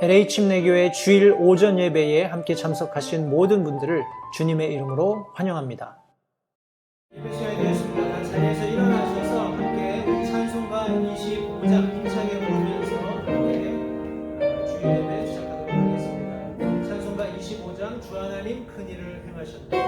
LA 침례교회 주일 오전 예배에 함께 참석하신 모든 분들을 주님의 이름으로 환영합니다. 예배 시간이 되었습니다. 자리에서 일어나셔서 함께 찬송가 25장 힘차게 부르면서 함께 주일 예배 시작하도록 하겠습니다. 찬송가 25장 주 하나님 큰 일을 행하셨네.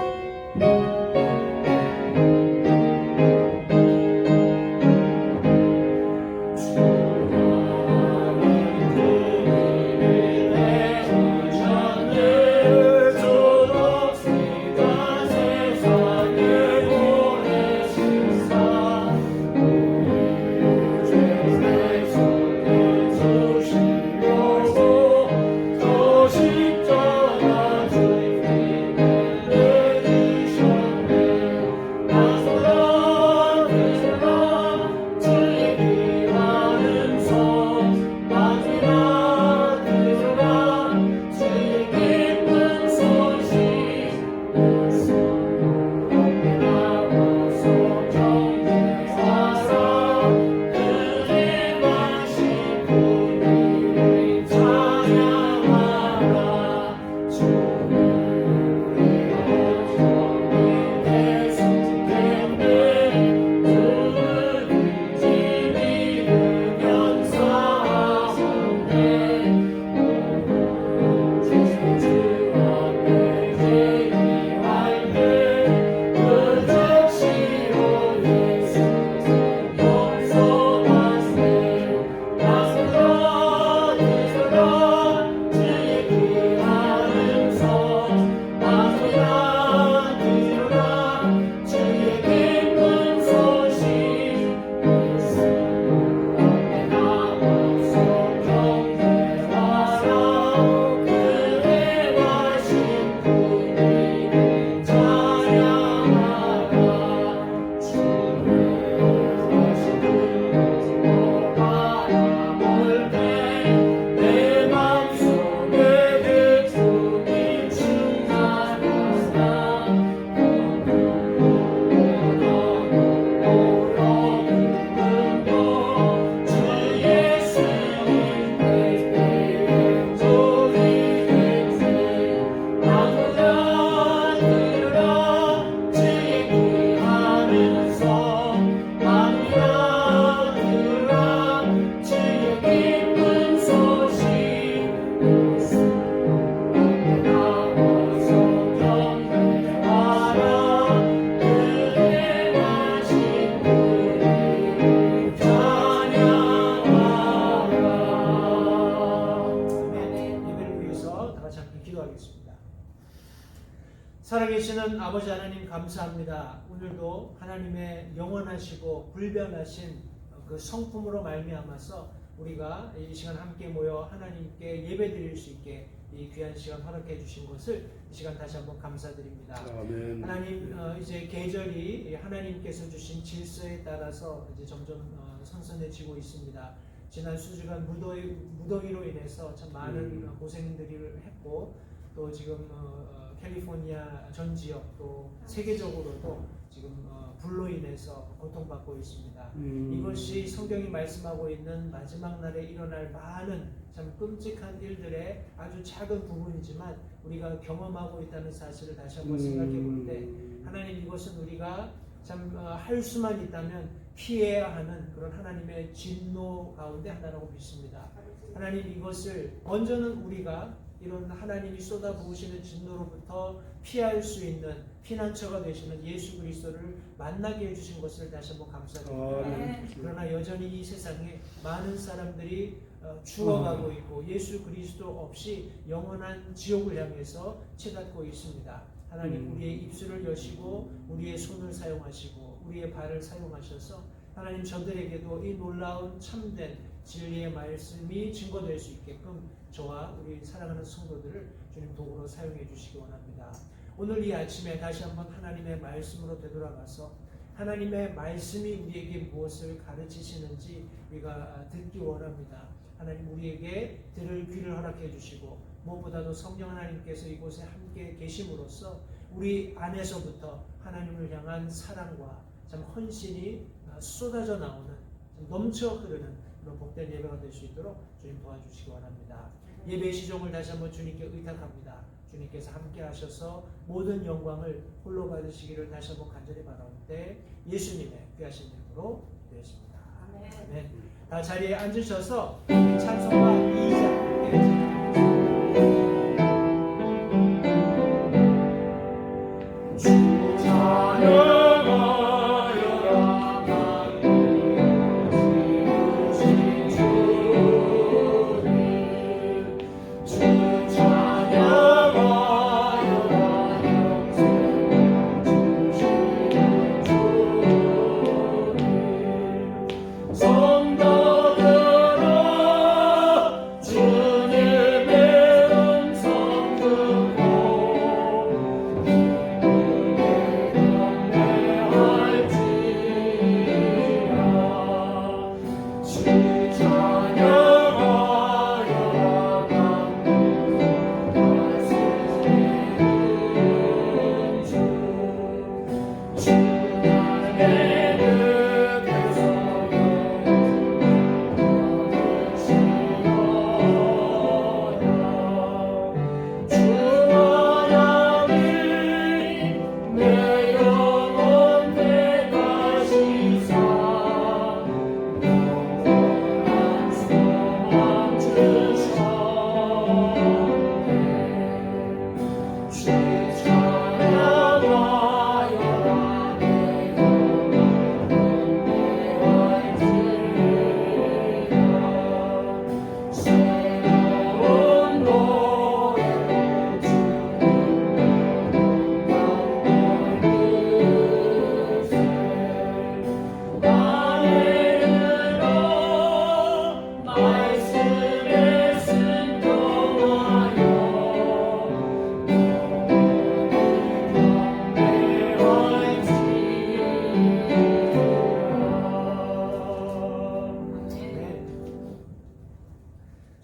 살아계시는 아버지 하나님 감사합니다. 오늘도 하나님의 영원하시고 불변하신 그 성품으로 말미암아서 우리가 이 시간 함께 모여 하나님께 예배드릴 수 있게 이 귀한 시간 허락해 주신 것을 이 시간 다시 한번 감사드립니다. 아멘. 하나님, 이제 계절이 하나님께서 주신 질서에 따라서 이제 점점 선선해지고 있습니다. 지난 수주간 무더위로 인해서 참 많은 고생들을 했고, 또 지금 캘리포니아 전 지역 또 세계적으로도 지금 불로 인해서 고통받고 있습니다. 이것이 성경이 말씀하고 있는 마지막 날에 일어날 많은 참 끔찍한 일들의 아주 작은 부분이지만 우리가 경험하고 있다는 사실을 다시 한번 생각해 볼 때, 하나님, 이것은 우리가 참 할 수만 있다면 피해야 하는 그런 하나님의 진노 가운데 하나라고 믿습니다. 하나님, 이것을 먼저는 우리가 이런 하나님이 쏟아부으시는 진노로부터 피할 수 있는 피난처가 되시는 예수 그리스도를 만나게 해주신 것을 다시 한번 감사드립니다. 그러나 여전히 이 세상에 많은 사람들이 죽어가고 있고 예수 그리스도 없이 영원한 지옥을 향해서 치닫고 있습니다. 하나님, 우리의 입술을 여시고 우리의 손을 사용하시고 우리의 발을 사용하셔서 하나님, 저들에게도 이 놀라운 참된 진리의 말씀이 증거될 수 있게끔 저와 우리 사랑하는 성도들을 주님 도구로 사용해 주시기 원합니다. 오늘 이 아침에 다시 한번 하나님의 말씀으로 되돌아가서 하나님의 말씀이 우리에게 무엇을 가르치시는지 우리가 듣기 원합니다. 하나님, 우리에게 들을 귀를 허락해 주시고 무엇보다도 성령 하나님께서 이곳에 함께 계심으로써 우리 안에서부터 하나님을 향한 사랑과 참 헌신이 쏟아져 나오는, 넘쳐 흐르는 그런 복된 예배가 될 수 있도록 주님 도와주시기 원합니다. 예배 시종을 다시 한번 주님께 의탁합니다. 주님께서 함께 하셔서 모든 영광을 홀로 받으시기를 다시 한번 간절히 바라오는데 예수님의 귀하신 이름으로 되었습니다. 아멘. 다 자리에 앉으셔서 찬송가 2장 함께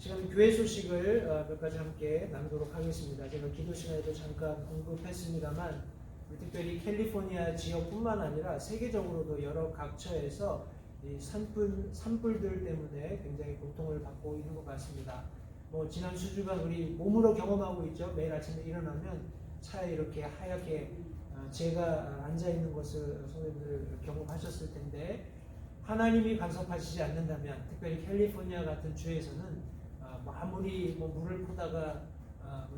찬양하겠습니다. 주 교회 소식을 몇 가지 함께 나누도록 하겠습니다. 제가 기도 시간에도 잠깐 언급했습니다만 특별히 캘리포니아 지역뿐만 아니라 세계적으로도 여러 각처에서 이 산불들 때문에 굉장히 고통을 받고 있는 것 같습니다. 지난 수주간 우리 몸으로 경험하고 있죠. 매일 아침에 일어나면 차에 이렇게 하얗게 제가 앉아 있는 것을 성도님들 경험하셨을 텐데 하나님이 간섭하시지 않는다면 특별히 캘리포니아 같은 주에서는 아무리 물을 푸다가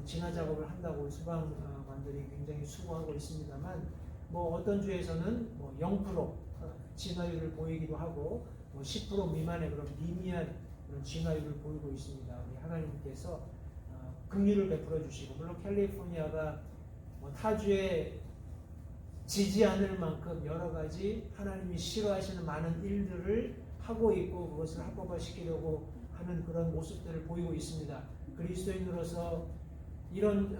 진화 작업을 한다고 소방관들이 굉장히 수고하고 있습니다만 어떤 주에서는 0% 진화율을 보이기도 하고 10% 미만의 그런 미미한 그런 진화율을 보이고 있습니다. 우리 하나님께서 긍휼을 베풀어 주시고 물론 캘리포니아가 타주에 지지 않을 만큼 여러 가지 하나님이 싫어하시는 많은 일들을 하고 있고 그것을 합법화시키려고 하는 그런 모습들을 보이고 있습니다. 그리스도인으로서 이런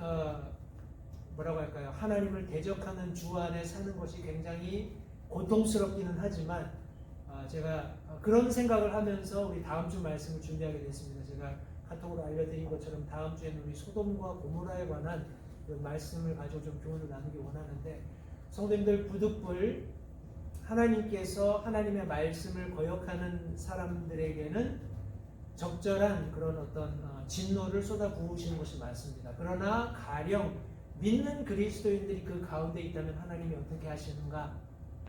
뭐라고 할까요? 하나님을 대적하는 주 안에 사는 것이 굉장히 고통스럽기는 하지만 제가 그런 생각을 하면서 우리 다음 주 말씀을 준비하게 됐습니다. 제가 카톡으로 알려드린 것처럼 다음 주에는 우리 소돔과 고모라에 관한 그 말씀을 가지고 좀 교훈을 나누기 원하는데 성도님들 부득불 하나님께서 하나님의 말씀을 거역하는 사람들에게는 적절한 그런 어떤 진노를 쏟아부으시는 것이 맞습니다. 그러나 가령 믿는 그리스도인들이 그 가운데 있다면 하나님이 어떻게 하시는가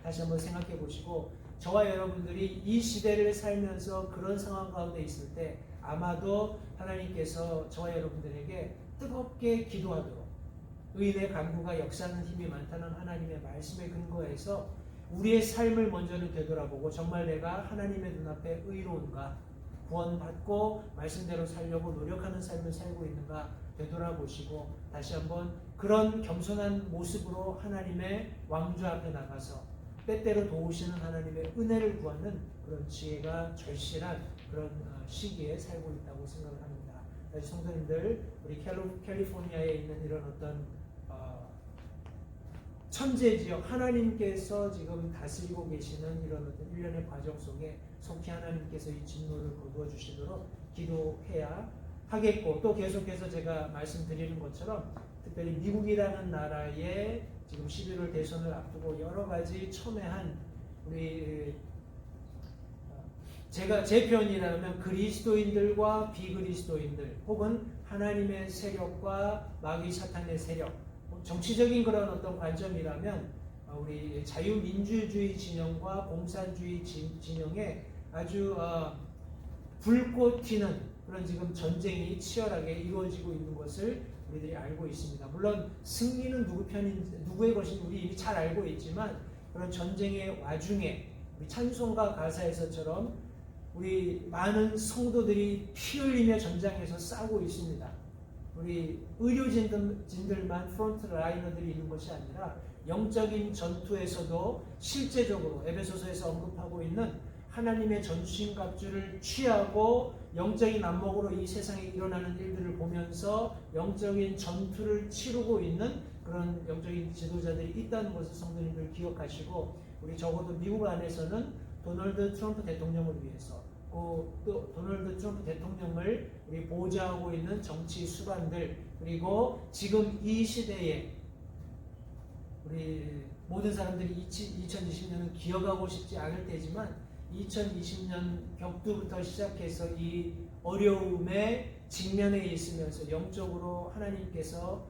다시 한번 생각해 보시고 저와 여러분들이 이 시대를 살면서 그런 상황 가운데 있을 때 아마도 하나님께서 저와 여러분들에게 뜨겁게 기도하도록 의인의 간구가 역사하는 힘이 많다는 하나님의 말씀에 근거해서 우리의 삶을 먼저는 되돌아보고 정말 내가 하나님의 눈앞에 의로운가 구원받고 말씀대로 살려고 노력하는 삶을 살고 있는가 되돌아보시고 다시 한번 그런 겸손한 모습으로 하나님의 왕좌 앞에 나가서 때때로 도우시는 하나님의 은혜를 구하는 그런 지혜가 절실한 그런 시기에 살고 있다고 생각을 합니다. 성도님들 우리 캘리포니아에 있는 이런 어떤 천재 지역 하나님께서 지금 다스리고 계시는 이런 어떤 일련의 과정 속에 속히 하나님께서 이 진노를 거두어 주시도록 기도해야 하겠고 또 계속해서 제가 말씀드리는 것처럼 특별히 미국이라는 나라에 지금 11월 대선을 앞두고 여러 가지 첨예한 우리 제 표현이라면 그리스도인들과 비그리스도인들 혹은 하나님의 세력과 마귀 사탄의 세력, 정치적인 그런 어떤 관점이라면 우리 자유민주주의 진영과 공산주의 진영에 아주 불꽃 튀는 그런 지금 전쟁이 치열하게 이루어지고 있는 것을 우리들이 알고 있습니다. 물론 승리는 누구의 것인지 우리 이미 잘 알고 있지만 그런 전쟁의 와중에 우리 찬송가 가사에서처럼 우리 많은 성도들이 피 흘리며 전장에서 싸우고 있습니다. 우리 의료진들만 프론트 라이너들이 있는 것이 아니라 영적인 전투에서도 실제적으로 에베소서에서 언급하고 있는 하나님의 전신갑주를 취하고 영적인 안목으로 이 세상에 일어나는 일들을 보면서 영적인 전투를 치르고 있는 그런 영적인 지도자들이 있다는 것을 성도님들 기억하시고, 우리 적어도 미국 안에서는 도널드 트럼프 대통령을 위해서 또 도널드 트럼프 대통령을 우리 보좌하고 있는 정치 수반들, 그리고 지금 이 시대에 우리 모든 사람들이 2020년은 기억하고 싶지 않을 때지만 2020년 격두부터 시작해서 이 어려움에 직면해 있으면서 영적으로 하나님께서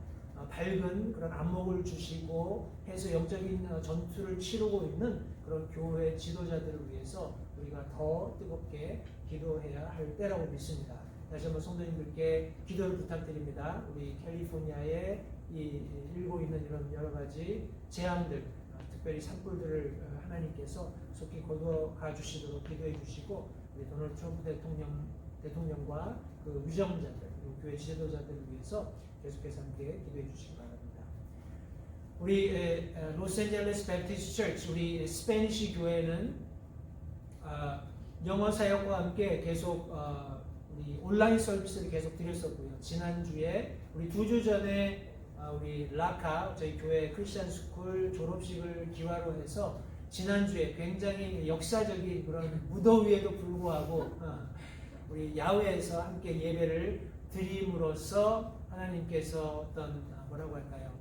밝은 그런 안목을 주시고 해서 영적인 전투를 치르고 있는 그런 교회 지도자들을 위해서 우리가 더 뜨겁게 기도해야 할 때라고 믿습니다. 다시 한번 성도님들께 기도를 부탁드립니다. 우리 캘리포니아에 일고 있는 이런 여러 가지 재앙들, 특별히 산불들을 하나님께서 속히 거두어가 주시도록 기도해 주시고, 우리 도널드 트럼프 대통령과 그 위정자들, 그리고 교회 지도자들을 위해서 계속해서 함께 기도해 주시기 바랍니다. 우리 로스앤젤레스 베프티스트 처치, 우리 스페니시 교회는 영어 사역과 함께 계속 우리 온라인 서비스를 계속 드렸었고요. 지난주에 우리 2주 전에 우리 라카 저희 교회 크리스천 스쿨 졸업식을 기화로 해서 지난주에 굉장히 역사적인 그런 무더위에도 불구하고 우리 야외에서 함께 예배를 드림으로써 하나님께서 어떤 뭐라고 할까요?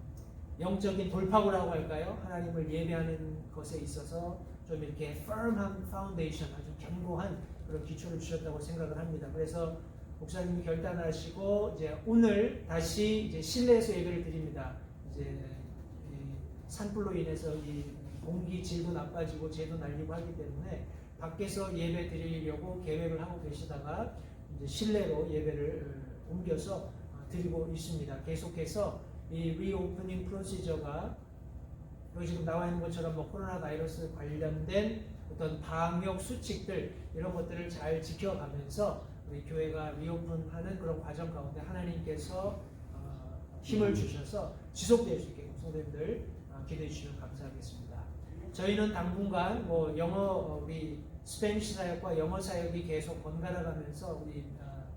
영적인 돌파구라고 할까요? 하나님을 예배하는 것에 있어서 좀 이렇게 firm한 파운데이션, 아주 견고한 그런 기초를 주셨다고 생각을 합니다. 그래서 목사님이 결단하시고 이제 오늘 다시 이제 실내에서 예배를 드립니다. 이제 산불로 인해서 이 공기 질도 나빠지고 재도 날리고 하기 때문에 밖에서 예배 드리려고 계획을 하고 계시다가 이제 실내로 예배를 옮겨서 드리고 있습니다. 계속해서 이 리오프닝 프로시저가 여기 지금 나와 있는 것처럼 뭐 코로나 바이러스 관련된 어떤 방역 수칙들 이런 것들을 잘 지켜가면서 우리 교회가 리오픈하는 그런 과정 가운데 하나님께서 힘을 주셔서 지속될 수 있게 성도님들 기도해 주시면 감사하겠습니다. 저희는 당분간 뭐 영어 우리 스페니시 사역과 영어 사역이 계속 번갈아 가면서 우리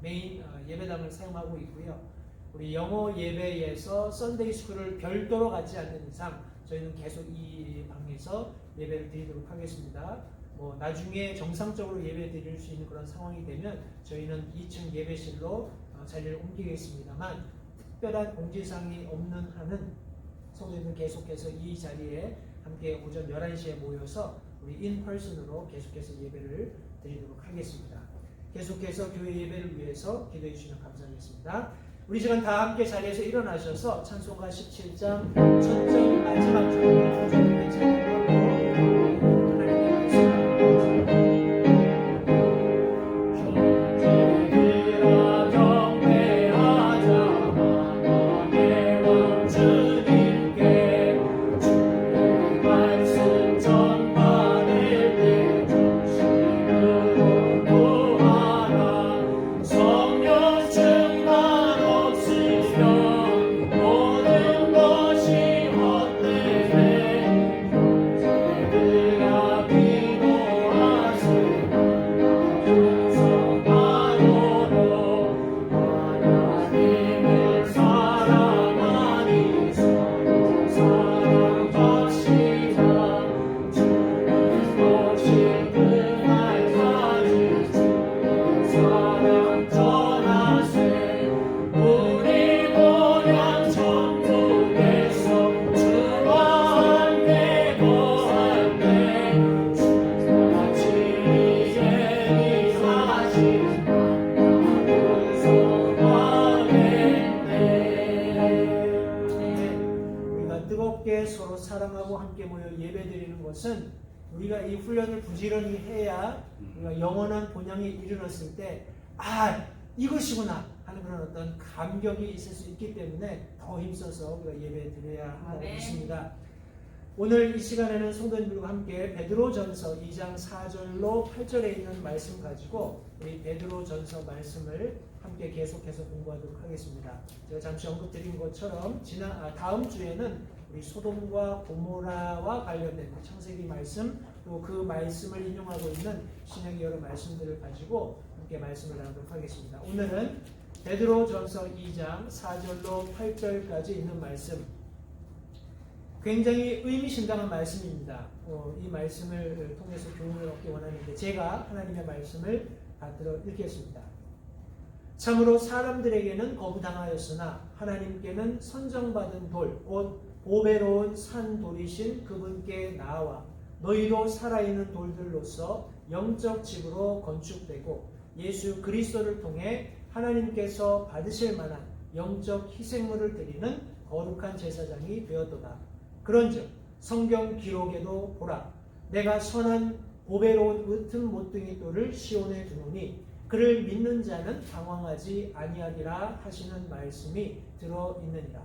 메인 예배당을 사용하고 있고요. 우리 영어 예배에서 썬데이 스쿨을 별도로 갖지 않는 이상 저희는 계속 이 방에서 예배를 드리도록 하겠습니다. 뭐 나중에 정상적으로 예배 드릴 수 있는 그런 상황이 되면 저희는 2층 예배실로 자리를 옮기겠습니다만, 특별한 공지사항이 없는 한은 성도님들 계속해서 이 자리에 함께 오전 11시에 모여서 우리 인퍼슨으로 계속해서 예배를 드리도록 하겠습니다. 계속해서 교회 예배를 위해서 기도해 주시면 감사하겠습니다. 우리 시간 다 함께 자리에서 일어나셔서 찬송가 17장 첫 절 마지막 절 구절을 찬양하고 하나님의 말씀을 경배하라 경배하자 만왕의 왕 주님께 주의 말씀 전받을 때 정신으로 구하라. 성령 충만 없으면 모든 것이 헛되네. 형제들아 기도하세. 성만으로 하나님을 사랑하니 서로 사랑합시다. 주는 오실 그날까지 주의 사랑 전하세. 우리 모양 천국에서 주와 함께 거할 때 주같이 이제 함께 모여 예배드리는 것은 우리가 이 훈련을 부지런히 해야 우리가 영원한 본향에 이르렀을 때 이것이구나 하는 그런 어떤 감격이 있을 수 있기 때문에 더 힘써서 우리가 예배드려야 하고 있습니다. 오늘 이 시간에는 성도님들과 함께 베드로전서 2장 4절로 8절에 있는 말씀 가지고 우리 베드로전서 말씀을 함께 계속해서 공부하도록 하겠습니다. 제가 잠시 언급드린 것처럼 다음 주에는 우리 소돔과 고모라와 관련된 창세기 말씀 또 그 말씀을 인용하고 있는 신약의 여러 말씀들을 가지고 함께 말씀을 나누도록 하겠습니다. 오늘은 베드로전서 2장 4절로 8절까지 있는 말씀, 굉장히 의미심장한 말씀입니다. 이 말씀을 통해서 교훈을 얻기 원하는데 제가 하나님의 말씀을 받들어 읽겠습니다. 참으로 사람들에게는 거부당하였으나 하나님께는 선정받은 돌, 곧 보배로운 산돌이신 그분께 나아와 너희도 살아있는 돌들로서 영적 집으로 건축되고 예수 그리스도를 통해 하나님께서 받으실 만한 영적 희생물을 드리는 거룩한 제사장이 되었도다. 그런즉 성경 기록에도 보라, 내가 선한 보배로운 으뜸 못등이 돌을 시온에 두노니 그를 믿는 자는 방황하지 아니하리라 하시는 말씀이 들어있느니라.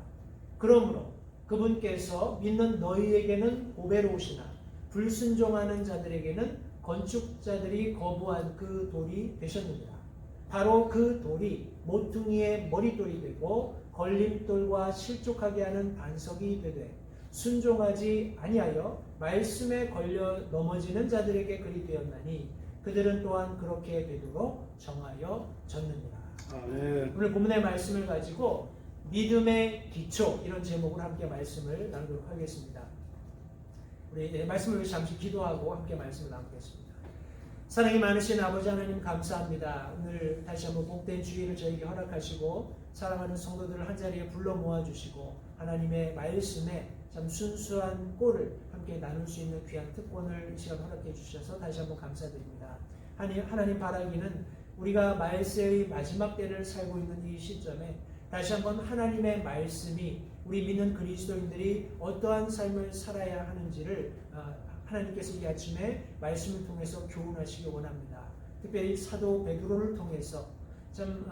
그러므로 그분께서 믿는 너희에게는 보배로우시나 불순종하는 자들에게는 건축자들이 거부한 그 돌이 되셨느니라. 바로 그 돌이 모퉁이의 머릿돌이 되고 걸림돌과 실족하게 하는 반석이 되되 순종하지 아니하여 말씀에 걸려 넘어지는 자들에게 그리 되었나니 그들은 또한 그렇게 되도록 정하여 졌느니라. 아멘. 오늘 본문의 말씀을 가지고 믿음의 기초, 이런 제목으로 함께 말씀을 나누도록 하겠습니다. 우리 말씀을 위해서 잠시 기도하고 함께 말씀을 나누겠습니다. 사랑이 많으신 아버지 하나님 감사합니다. 오늘 다시 한번 복된 주일을 저에게 허락하시고 사랑하는 성도들을 한자리에 불러 모아주시고 하나님의 말씀에 참 순수한 꼴을 함께 나눌 수 있는 귀한 특권을 이 시간 허락해 주셔서 다시 한번 감사드립니다. 하나님 바라기는 우리가 말세의 마지막 때를 살고 있는 이 시점에 다시 한번 하나님의 말씀이 우리 믿는 그리스도인들이 어떠한 삶을 살아야 하는지를 하나님께서 이 아침에 말씀을 통해서 교훈하시기 원합니다. 특별히 사도 베드로를 통해서 참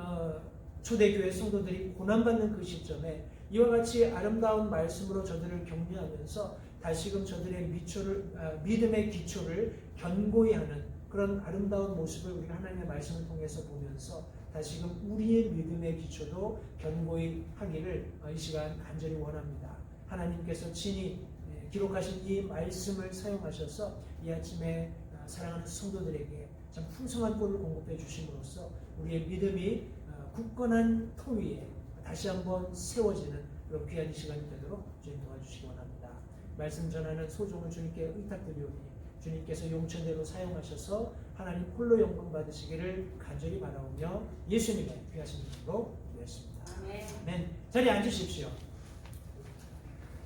초대교회 성도들이 고난받는 그 시점에 이와 같이 아름다운 말씀으로 저들을 격려하면서 다시금 저들의 믿음의 기초를 견고히 하는 그런 아름다운 모습을 우리가 하나님의 말씀을 통해서 보면서 다시금 우리의 믿음의 기초도 견고히 하기를 이 시간 간절히 원합니다. 하나님께서 친히 기록하신 이 말씀을 사용하셔서 이 아침에 사랑하는 성도들에게 참 풍성한 꼴을 공급해 주심으로써 우리의 믿음이 굳건한 토 위에 다시 한번 세워지는 그런 귀한 시간이 되도록 주님 도와주시기 원합니다. 말씀 전하는 소종을 주님께 의탁드리오니 주님께서 용천대로 사용하셔서 하나님 홀로 영광 받으시기를 간절히 바라오며 예수님의 귀하신 이름으로 기도했습니다. 아멘. 자리에 앉으십시오.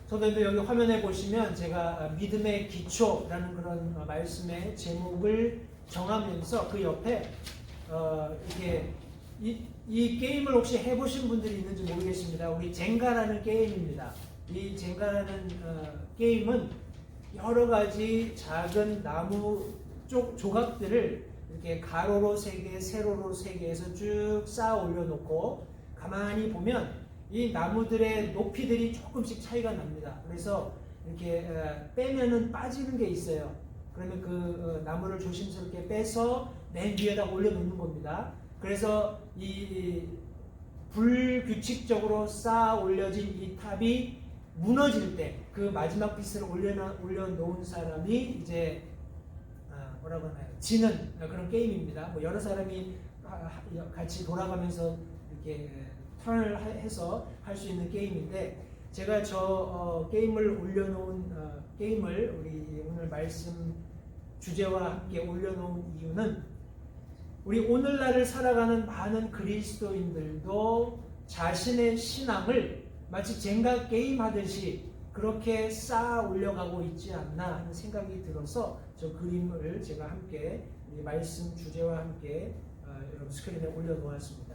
성도님들 여기 화면에 보시면 제가 믿음의 기초라는 그런 말씀의 제목을 정하면서 그 옆에 이게 이 게임을 혹시 해보신 분들이 있는지 모르겠습니다. 우리 젠가라는 게임입니다. 이 젠가라는 게임은 여러 가지 작은 나무 조각들을 이렇게 가로로 3개, 세로로 3개 해서 쭉 쌓아 올려놓고 가만히 보면 이 나무들의 높이들이 조금씩 차이가 납니다. 그래서 이렇게 빼면은 빠지는 게 있어요. 그러면 그 나무를 조심스럽게 빼서 맨 위에다 올려놓는 겁니다. 그래서 이 불규칙적으로 쌓아 올려진 이 탑이 무너질 때 그 마지막 피스를 올려놓은 사람이 이제 뭐라고 하나요? 지는 그런 게임입니다. 뭐 여러 사람이 같이 돌아가면서 이렇게 턴을 해서 할 수 있는 게임인데 제가 저 게임을 올려놓은 게임을 우리 오늘 말씀 주제와 함께 올려놓은 이유는 우리 오늘날을 살아가는 많은 그리스도인들도 자신의 신앙을 마치 젠가 게임 하듯이 그렇게 쌓아 올려가고 있지 않나 하는 생각이 들어서 저 그림을 제가 함께 말씀 주제와 함께 여러분 스크린에 올려놓았습니다.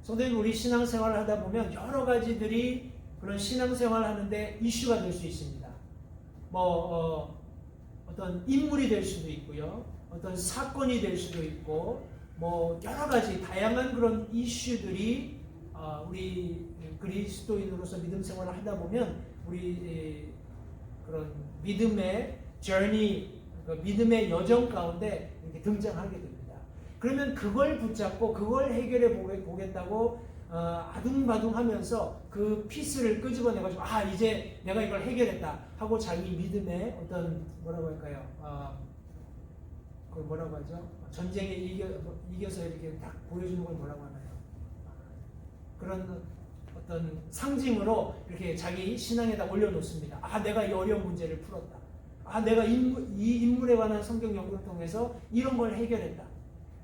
성도님, 우리 신앙생활을 하다 보면 여러 가지들이 그런 신앙생활을 하는데 이슈가 될 수 있습니다. 어떤 인물이 될 수도 있고요. 어떤 사건이 될 수도 있고 여러 가지 다양한 그런 이슈들이 우리 그리스도인으로서 믿음 생활을 하다 보면 우리 그런 믿음의 journey, 믿음의 여정 가운데 이렇게 등장하게 됩니다. 그러면 그걸 붙잡고 그걸 해결해 보겠다고 아둥바둥하면서 그 피스를 끄집어내가지고 이제 내가 이걸 해결했다 하고 자기 믿음의 어떤 뭐라고 할까요? 그걸 뭐라고 하죠? 전쟁에 이겨서 이렇게 딱 보여주는 걸 뭐라고 하나요? 그런 어떤 상징으로 이렇게 자기 신앙에다 올려놓습니다. 내가 이 어려운 문제를 풀었다. 내가 이 인물에 관한 성경 연구를 통해서 이런 걸 해결했다.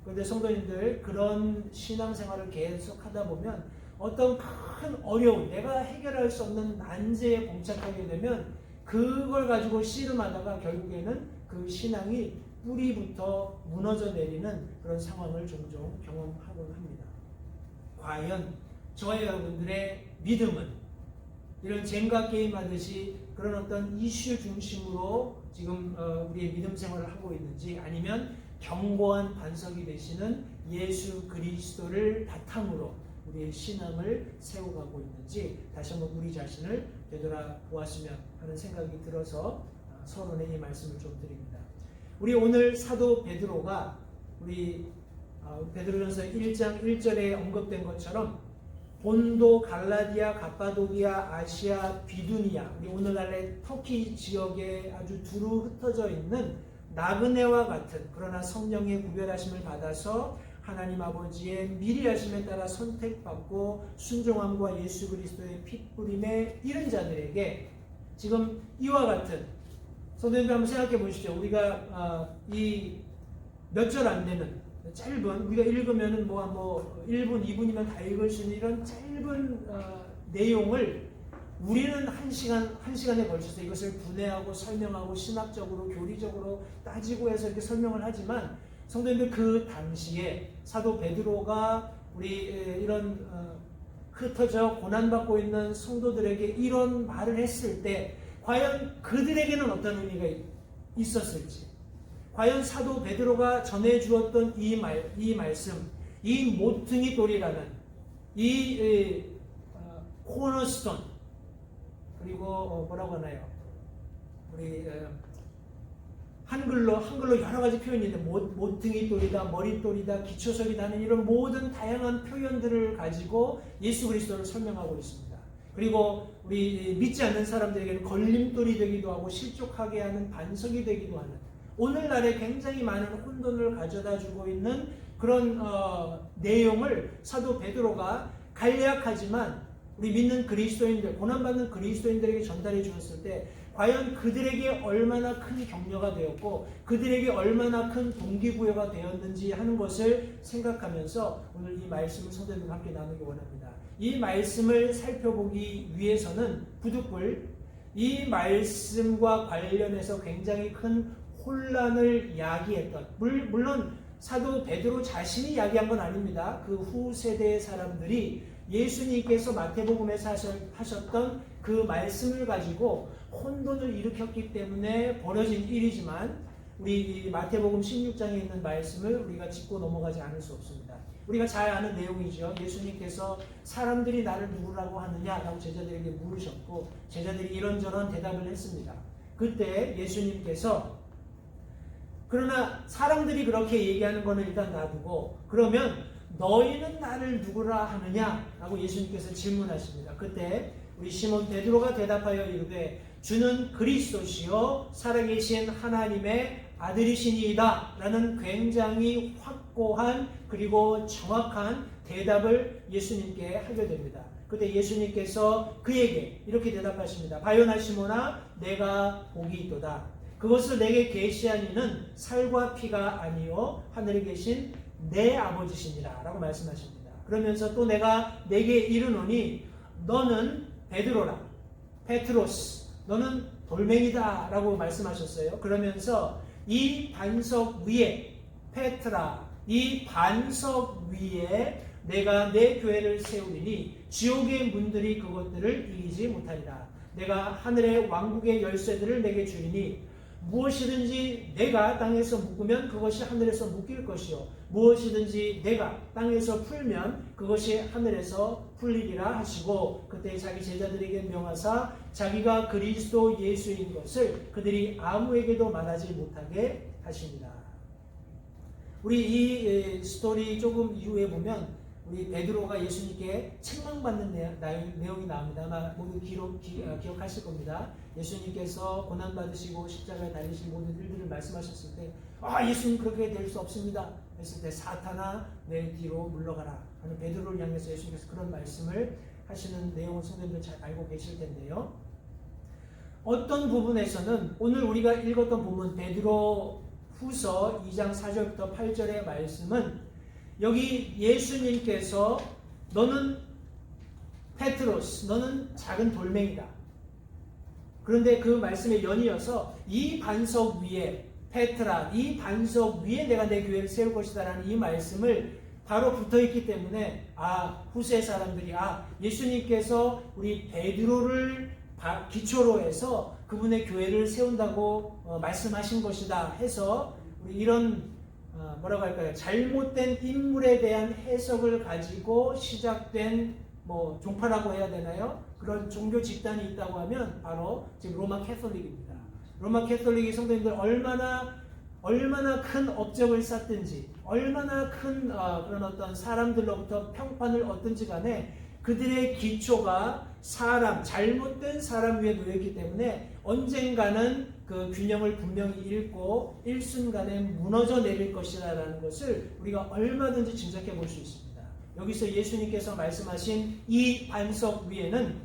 그런데 성도님들 그런 신앙생활을 계속 하다 보면 어떤 큰 어려움, 내가 해결할 수 없는 난제에 봉착하게 되면 그걸 가지고 씨름하다가 결국에는 그 신앙이 뿌리부터 무너져 내리는 그런 상황을 종종 경험하곤 합니다. 과연 저와 여러분들의 믿음은 이런 젠가 게임 하듯이 그런 어떤 이슈 중심으로 지금 우리의 믿음 생활을 하고 있는지, 아니면 견고한 반석이 되시는 예수 그리스도를 바탕으로 우리의 신앙을 세워가고 있는지 다시 한번 우리 자신을 되돌아보았으면 하는 생각이 들어서 서론의 이 말씀을 좀 드립니다. 우리 오늘 사도 베드로가 우리 베드로전서 1장 1절에 언급된 것처럼 본도, 갈라디아, 갑바도기아, 아시아, 비두니아, 우리 오늘날의 터키 지역에 아주 두루 흩어져 있는 나그네와 같은, 그러나 성령의 구별하심을 받아서 하나님 아버지의 미리 하심에 따라 선택받고 순종함과 예수 그리스도의 핏부림에 이른 자들에게 지금 이와 같은, 성도님들 한번 생각해 보십시오. 우리가 이 몇 절 안 되는 짧은, 우리가 읽으면은 1분, 2분이면 다 읽을 수 있는 이런 짧은 내용을 우리는 한 시간에 걸쳐서 이것을 분해하고 설명하고 신학적으로, 교리적으로 따지고 해서 이렇게 설명을 하지만, 성도님들 그 당시에 사도 베드로가 우리 이런 흩어져 고난받고 있는 성도들에게 이런 말을 했을 때 과연 그들에게는 어떤 의미가 있었을지, 과연 사도 베드로가 전해주었던 이 말씀, 이 모퉁이 돌이라는 이 코너스톤, 그리고 뭐라고 하나요? 우리 한글로 여러 가지 표현이 있는데 모퉁이 돌이다, 머릿돌이다, 기초석이다 하는 이런 모든 다양한 표현들을 가지고 예수 그리스도를 설명하고 있습니다. 그리고 우리 믿지 않는 사람들에게는 걸림돌이 되기도 하고 실족하게 하는 반석이 되기도 하는, 오늘날에 굉장히 많은 혼돈을 가져다 주고 있는 그런 내용을 사도 베드로가 간략하지만 우리 믿는 그리스도인들, 고난받는 그리스도인들에게 전달해 주었을 때 과연 그들에게 얼마나 큰 격려가 되었고 그들에게 얼마나 큰 동기부여가 되었는지 하는 것을 생각하면서 오늘 이 말씀을 성도님과 함께 나누기 원합니다. 이 말씀을 살펴보기 위해서는 부득불 이 말씀과 관련해서 굉장히 큰 혼란을 야기했던, 물론 사도 베드로 자신이 야기한 건 아닙니다. 그 후 세대의 사람들이 예수님께서 마태복음에서 하셨던 그 말씀을 가지고 혼돈을 일으켰기 때문에 벌어진 일이지만, 우리 마태복음 16장에 있는 말씀을 우리가 짚고 넘어가지 않을 수 없습니다. 우리가 잘 아는 내용이죠. 예수님께서 사람들이 나를 누구라고 하느냐라고 제자들에게 물으셨고 제자들이 이런저런 대답을 했습니다. 그때 예수님께서 그러나 사람들이 그렇게 얘기하는 거는 일단 놔두고 그러면 너희는 나를 누구라 하느냐? 라고 예수님께서 질문하십니다. 그때 우리 시몬 베드로가 대답하여 이르되 주는 그리스도시요 살아계신 하나님의 아들이시니이다 라는 굉장히 확고한 그리고 정확한 대답을 예수님께 하게 됩니다. 그때 예수님께서 그에게 이렇게 대답하십니다. 바요나 시몬아 내가 복이 있도다. 그것을 내게 계시한 이는 살과 피가 아니요 하늘에 계신 내 아버지시니라 라고 말씀하십니다. 그러면서 또 내가 내게 이르노니 너는 베드로라, 페트로스, 너는 돌멩이다 라고 말씀하셨어요. 그러면서 이 반석 위에, 페트라, 이 반석 위에 내가 내 교회를 세우리니 지옥의 문들이 그것들을 이기지 못하리라. 내가 하늘의 왕국의 열쇠들을 내게 주리니 무엇이든지 내가 땅에서 묶으면 그것이 하늘에서 묶일 것이요 무엇이든지 내가 땅에서 풀면 그것이 하늘에서 풀리리라 하시고 그때 자기 제자들에게 명하사 자기가 그리스도 예수인 것을 그들이 아무에게도 말하지 못하게 하십니다. 우리 이 스토리 조금 이후에 보면 우리 베드로가 예수님께 책망받는 내용이 나옵니다. 아마 모두 기억하실 겁니다. 예수님께서 고난받으시고 십자가에 달리신 모든 일들을 말씀하셨을 때 예수님 그렇게 될 수 없습니다 했을 때 사탄아 내 뒤로 물러가라 하는 베드로를 향해서 예수님께서 그런 말씀을 하시는 내용을 성도님들 잘 알고 계실 텐데요. 어떤 부분에서는 오늘 우리가 읽었던 본문 베드로 후서 2장 4절부터 8절의 말씀은 여기 예수님께서 너는 페트로스, 너는 작은 돌멩이다. 그런데 그 말씀에 연이어서 이 반석 위에 페트라, 이 반석 위에 내가 내 교회를 세울 것이다 라는 이 말씀을 바로 붙어있기 때문에 후세 사람들이 예수님께서 우리 베드로를 기초로 해서 그분의 교회를 세운다고 말씀하신 것이다 해서 우리 이런 뭐라고 할까요? 잘못된 인물에 대한 해석을 가지고 시작된 종파라고 해야 되나요? 그런 종교 집단이 있다고 하면 바로 지금 로마 캐톨릭입니다. 로마 캐톨릭이 성도님들 얼마나 큰 업적을 쌓든지 얼마나 큰 그런 어떤 사람들로부터 평판을 얻든지 간에 그들의 기초가 잘못된 사람 위에 놓였기 때문에 언젠가는 그 균형을 분명히 잃고 일순간에 무너져 내릴 것이라는 것을 우리가 얼마든지 짐작해 볼 수 있습니다. 여기서 예수님께서 말씀하신 이 반석 위에는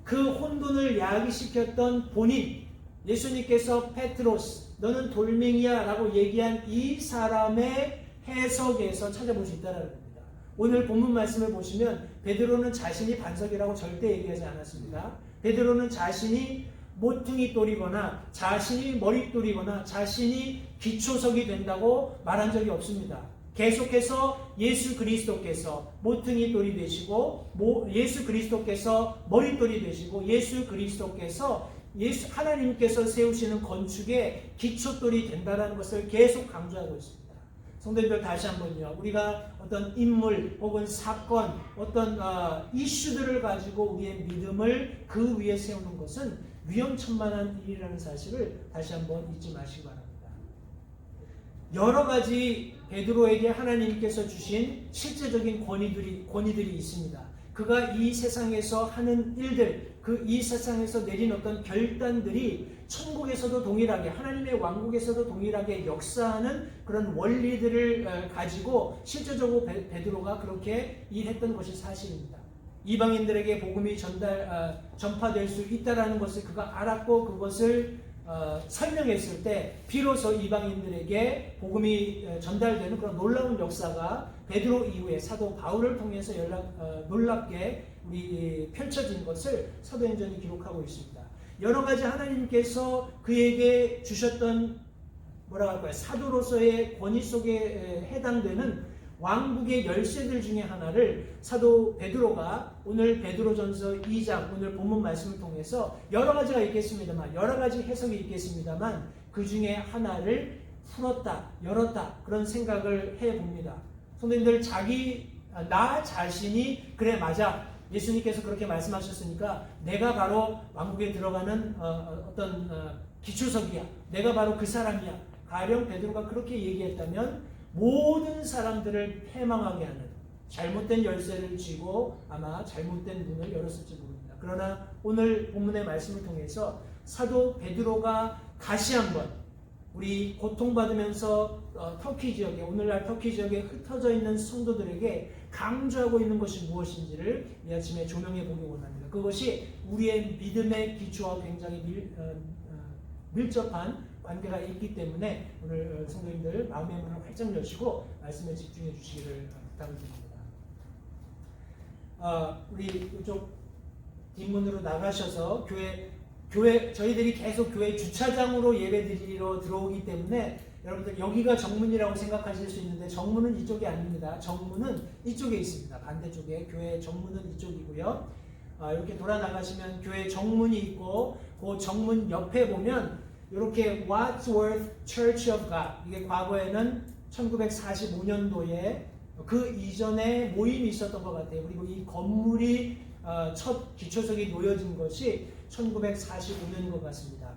그 혼돈을 야기시켰던 본인 예수님께서 페트로스 너는 돌멩이야 라고 얘기한 이 사람의 해석에서 찾아볼 수 있다는 겁니다. 오늘 본문 말씀을 보시면 베드로는 자신이 반석이라고 절대 얘기하지 않았습니다. 베드로는 자신이 모퉁이 돌이거나 자신이 머릿돌이거나 자신이 기초석이 된다고 말한 적이 없습니다. 계속해서 예수 그리스도께서 모퉁이 돌이 되시고 예수 그리스도께서 머릿돌이 되시고 예수 그리스도께서 하나님께서 세우시는 건축의 기초돌이 된다는 것을 계속 강조하고 있습니다. 성도님들 다시 한번요. 우리가 어떤 인물 혹은 사건 어떤 이슈들을 가지고 우리의 믿음을 그 위에 세우는 것은 위험천만한 일이라는 사실을 다시 한번 잊지 마시기 바랍니다. 여러 가지 베드로에게 하나님께서 주신 실제적인 권위들이 있습니다. 그가 이 세상에서 하는 일들, 이 세상에서 내린 어떤 결단들이 천국에서도 동일하게 하나님의 왕국에서도 동일하게 역사하는 그런 원리들을 가지고 실제적으로 베드로가 그렇게 일했던 것이 사실입니다. 이방인들에게 복음이 전파될 수 있다는 것을 그가 알았고 그것을 설명했을 때 비로소 이방인들에게 복음이 전달되는 그런 놀라운 역사가 베드로 이후에 사도 바울을 통해서 놀랍게 우리 펼쳐진 것을 사도행전이 기록하고 있습니다. 여러 가지 하나님께서 그에게 주셨던 사도로서의 권위 속에 해당되는 왕국의 열쇠들 중에 하나를 사도 베드로가 오늘 베드로전서 2장 오늘 본문 말씀을 통해서 여러 가지가 있겠습니다만 여러 가지 해석이 있겠습니다만 그 중에 하나를 풀었다 열었다 그런 생각을 해봅니다. 성도님들 나 자신이 그래 맞아 예수님께서 그렇게 말씀하셨으니까 내가 바로 왕국에 들어가는 어떤 기초석이야 내가 바로 그 사람이야 가령 베드로가 그렇게 얘기했다면 모든 사람들을 패망하게 하는 잘못된 열쇠를 쥐고 아마 잘못된 문을 열었을지 모릅니다. 그러나 오늘 본문의 말씀을 통해서 사도 베드로가 다시 한번 우리 고통받으면서 터키 지역에 오늘날 터키 지역에 흩어져 있는 성도들에게 강조하고 있는 것이 무엇인지를 이 아침에 조명해 보기 원합니다. 그것이 우리의 믿음의 기초와 굉장히 밀접한 관계가 있기 때문에 오늘 성도님들 마음의 문을 활짝 여시고 말씀에 집중해 주시기를 부탁을 드립니다. 우리 이쪽 뒷문으로 나가셔서 교회 저희들이 계속 교회 주차장으로 예배드리러 들어오기 때문에 여러분들 여기가 정문이라고 생각하실 수 있는데 정문은 이쪽이 아닙니다. 정문은 이쪽에 있습니다. 반대쪽에 교회 정문은 이쪽이고요. 이렇게 돌아 나가시면 교회 정문이 있고 그 정문 옆에 보면 이렇게 Wadsworth Church of God, 이게 과거에는 1945년도에 그 이전에 모임이 있었던 것 같아요. 그리고 이 건물이 첫 기초석이 놓여진 것이 1945년인 것 같습니다.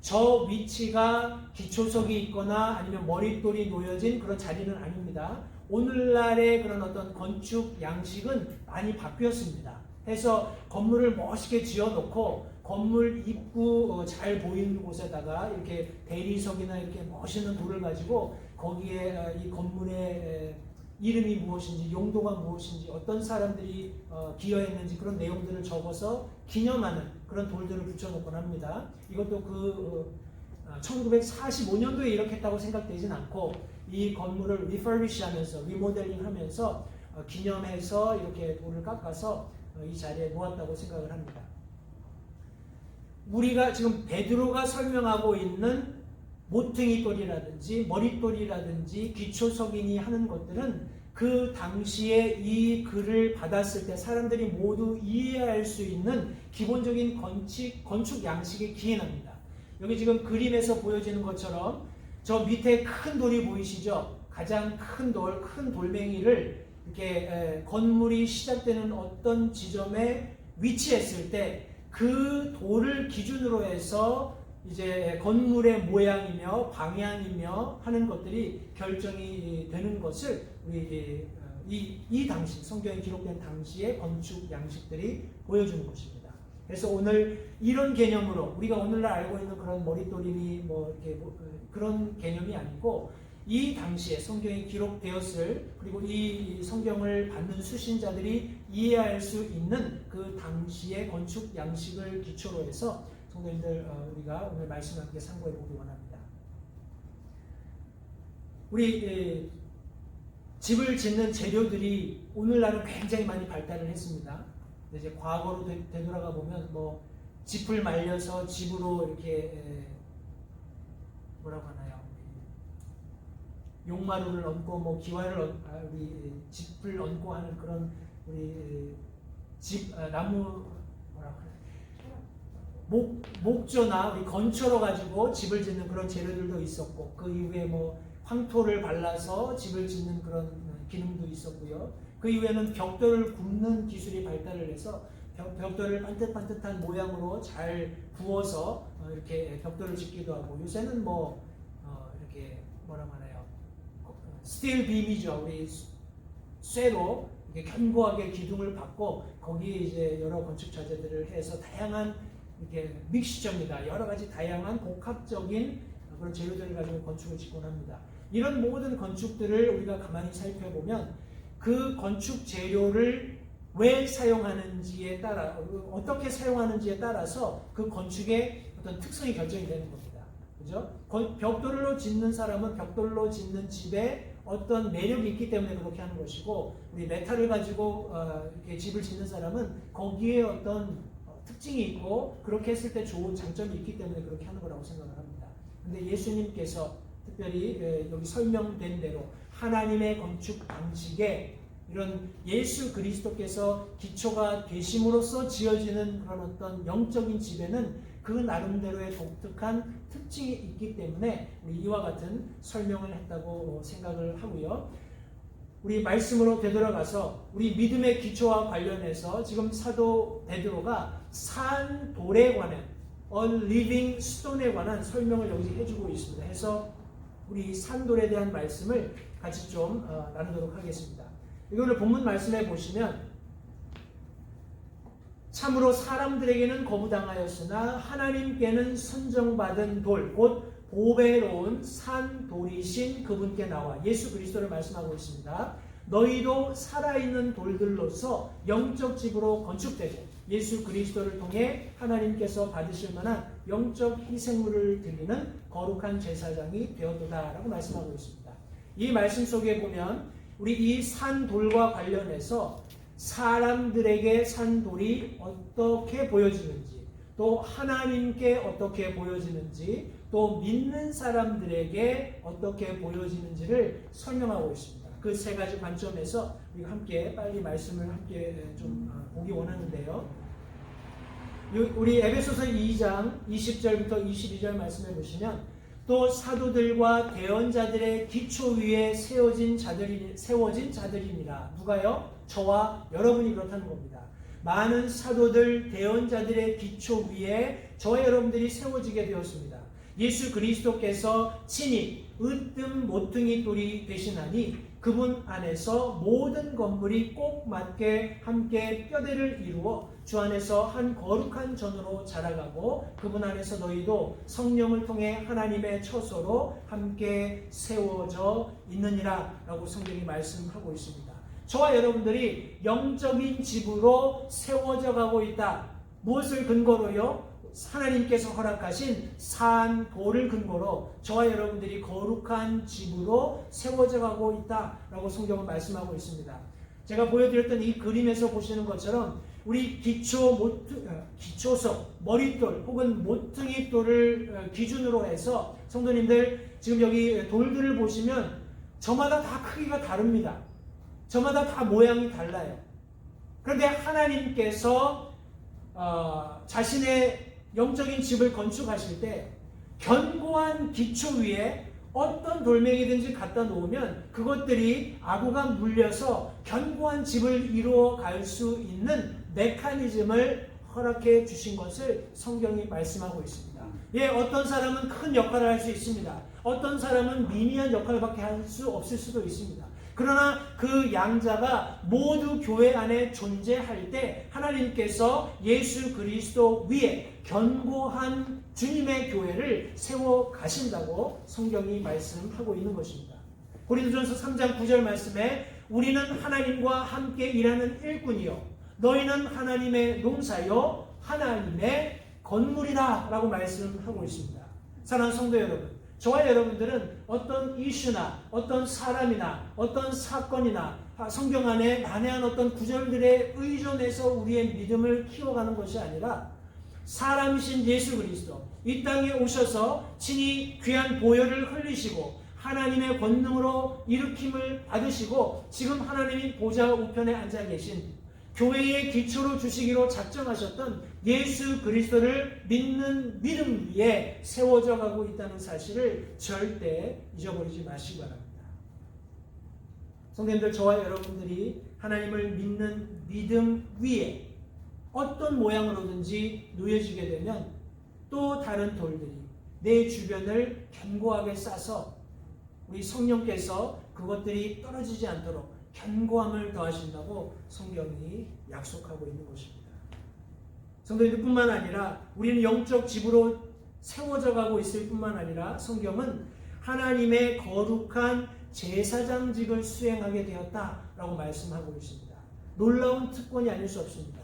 저 위치가 기초석이 있거나 아니면 머릿돌이 놓여진 그런 자리는 아닙니다. 오늘날의 그런 어떤 건축 양식은 많이 바뀌었습니다. 해서 건물을 멋있게 지어놓고 건물 입구 잘 보이는 곳에다가 이렇게 대리석이나 이렇게 멋있는 돌을 가지고 거기에 이 건물의 이름이 무엇인지, 용도가 무엇인지, 어떤 사람들이 기여했는지 그런 내용들을 적어서 기념하는 그런 돌들을 붙여놓곤 합니다. 이것도 1945년도에 이렇게 했다고 생각되진 않고 이 건물을 리퍼비시 하면서, 리모델링 하면서 기념해서 이렇게 돌을 깎아서 이 자리에 놓았다고 생각을 합니다. 우리가 지금 베드로가 설명하고 있는 모퉁이 돌이라든지 머릿돌이라든지 기초석이니 하는 것들은 그 당시에 이 글을 받았을 때 사람들이 모두 이해할 수 있는 기본적인 건축 양식에 기인합니다. 여기 지금 그림에서 보여지는 것처럼 저 밑에 큰 돌이 보이시죠? 가장 큰 돌멩이를 이렇게 건물이 시작되는 어떤 지점에 위치했을 때 그 돌을 기준으로 해서 이제 건물의 모양이며 방향이며 하는 것들이 결정이 되는 것을 우리 이 당시 성경에 기록된 당시의 건축 양식들이 보여주는 것입니다. 그래서 오늘 이런 개념으로 우리가 오늘날 알고 있는 그런 머릿돌이니 그런 개념이 아니고 이 당시에 성경에 기록되었을, 그리고 이 성경을 받는 수신자들이 이해할 수 있는 그 당시의 건축 양식을 기초로 해서 성도님들 우리가 오늘 말씀 함께 상고해 보기 원합니다. 우리 집을 짓는 재료들이 오늘날은 굉장히 많이 발달을 했습니다. 이제 과거로 되돌아가 보면 짚을 말려서 집으로 이렇게 뭐라고 하나요? 용마루를 얹고 기와를 우리 짚을 얹고 하는 그런 우리 나무 뭐라고 하나요? 목조나 우리 건초로 가지고 집을 짓는 그런 재료들도 있었고, 그 이후에 황토를 발라서 집을 짓는 그런 기능도 있었고요. 그 이후에는 벽돌을 굽는 기술이 발달을 해서 벽돌을 반듯반듯한 모양으로 잘 구워서 이렇게 벽돌을 짓기도 하고, 요새는 이렇게 뭐라고 하나요? 스틸 빔이죠. 우리 쇠로 이렇게 견고하게 기둥을 받고 거기에 이제 여러 건축 자재들을 해서 다양한 이렇게 믹스처입니다. 여러 가지 다양한 복합적인 그런 재료들을 가지고 건축을 짓곤 합니다. 이런 모든 건축들을 우리가 가만히 살펴보면 그 건축 재료를 왜 사용하는지에 따라, 어떻게 사용하는지에 따라서 그 건축의 어떤 특성이 결정이 되는 겁니다. 그죠? 벽돌로 짓는 사람은 벽돌로 짓는 집에 어떤 매력이 있기 때문에 그렇게 하는 것이고, 우리 메탈을 가지고 이렇게 집을 짓는 사람은 거기에 어떤 특징이 있고 그렇게 했을 때 좋은 장점이 있기 때문에 그렇게 하는 거라고 생각을 합니다. 근데 예수님께서 특별히 여기 설명된 대로 하나님의 건축 방식에 이런 예수 그리스도께서 기초가 되심으로써 지어지는 그런 어떤 영적인 집에는 그 나름대로의 독특한 특징이 있기 때문에 우리 이와 같은 설명을 했다고 생각을 하고요. 우리 말씀으로 되돌아가서 우리 믿음의 기초와 관련해서 지금 사도 베드로가 산 돌에 관한 living stone에 관한 설명을 여기 해주고 있습니다. 해서 우리 산돌에 대한 말씀을 같이 좀 나누도록 하겠습니다. 이거를 본문 말씀에 보시면 참으로 사람들에게는 거부당하였으나 하나님께는 선정받은 돌, 곧 보배로운 산돌이신 그분께 나와 예수 그리스도를 말씀하고 있습니다. 너희도 살아있는 돌들로서 영적 집으로 건축되고 예수 그리스도를 통해 하나님께서 받으실 만한 영적 희생물을 드리는 거룩한 제사장이 되었도다 라고 말씀하고 있습니다. 이 말씀 속에 보면 우리 이 산돌과 관련해서 사람들에게 산돌이 어떻게 보여지는지, 또 하나님께 어떻게 보여지는지, 또 믿는 사람들에게 어떻게 보여지는지를 설명하고 있습니다. 그 세 가지 관점에서 우리가 함께 빨리 말씀을 함께 좀 보기 원하는데요. 우리 에베소서 2장 20절부터 22절 말씀해 보시면 또 사도들과 대언자들의 기초 위에 세워진 자들이니라. 누가요? 저와 여러분이 그렇다는 겁니다. 많은 사도들, 대언자들의 기초 위에 저와 여러분들이 세워지게 되었습니다. 예수 그리스도께서 친히 으뜸 모퉁이 돌이 되시나니 그분 안에서 모든 건물이 꼭 맞게 함께 뼈대를 이루어 주 안에서 한 거룩한 전으로 자라가고 그분 안에서 너희도 성령을 통해 하나님의 처소로 함께 세워져 있느니라 라고 성경이 말씀하고 있습니다. 저와 여러분들이 영적인 집으로 세워져 가고 있다. 무엇을 근거로요? 하나님께서 허락하신 산 돌을 근거로 저와 여러분들이 거룩한 집으로 세워져 가고 있다라고 성경은 말씀하고 있습니다. 제가 보여드렸던 이 그림에서 보시는 것처럼 우리 기초석, 머릿돌 혹은 모퉁이 돌을 기준으로 해서 성도님들 지금 여기 돌들을 보시면 저마다 다 크기가 다릅니다. 저마다 다 모양이 달라요. 그런데 하나님께서 자신의 영적인 집을 건축하실 때 견고한 기초 위에 어떤 돌멩이든지 갖다 놓으면 그것들이 아구가 물려서 견고한 집을 이루어 갈 수 있는 메커니즘을 허락해 주신 것을 성경이 말씀하고 있습니다. 예, 어떤 사람은 큰 역할을 할 수 있습니다. 어떤 사람은 미미한 역할밖에 할 수 없을 수도 있습니다. 그러나 그 양자가 모두 교회 안에 존재할 때 하나님께서 예수 그리스도 위에 견고한 주님의 교회를 세워 가신다고 성경이 말씀하고 있는 것입니다. 고린도전서 3장 9절 말씀에 우리는 하나님과 함께 일하는 일꾼이요 너희는 하나님의 농사요 하나님의 건물이다 라고 말씀하고 있습니다. 사랑하는 성도 여러분, 저와 여러분들은 어떤 이슈나 어떤 사람이나 어떤 사건이나 성경 안에 난해한 어떤 구절들에 의존해서 우리의 믿음을 키워가는 것이 아니라 사람이신 예수 그리스도 이 땅에 오셔서 친히 귀한 보혈을 흘리시고 하나님의 권능으로 일으킴을 받으시고 지금 하나님이 보좌 우편에 앉아 계신 교회의 기초로 주시기로 작정하셨던 예수 그리스도를 믿는 믿음 위에 세워져 가고 있다는 사실을 절대 잊어버리지 마시기 바랍니다. 성도님들, 저와 여러분들이 하나님을 믿는 믿음 위에 어떤 모양으로든지 놓여지게 되면 또 다른 돌들이 내 주변을 견고하게 싸서 우리 성령께서 그것들이 떨어지지 않도록 견고함을 더하신다고 성경이 약속하고 있는 것입니다. 성도님들뿐만 아니라 우리는 영적 집으로 세워져 가고 있을 뿐만 아니라 성경은 하나님의 거룩한 제사장직을 수행하게 되었다라고 말씀하고 있습니다. 놀라운 특권이 아닐 수 없습니다.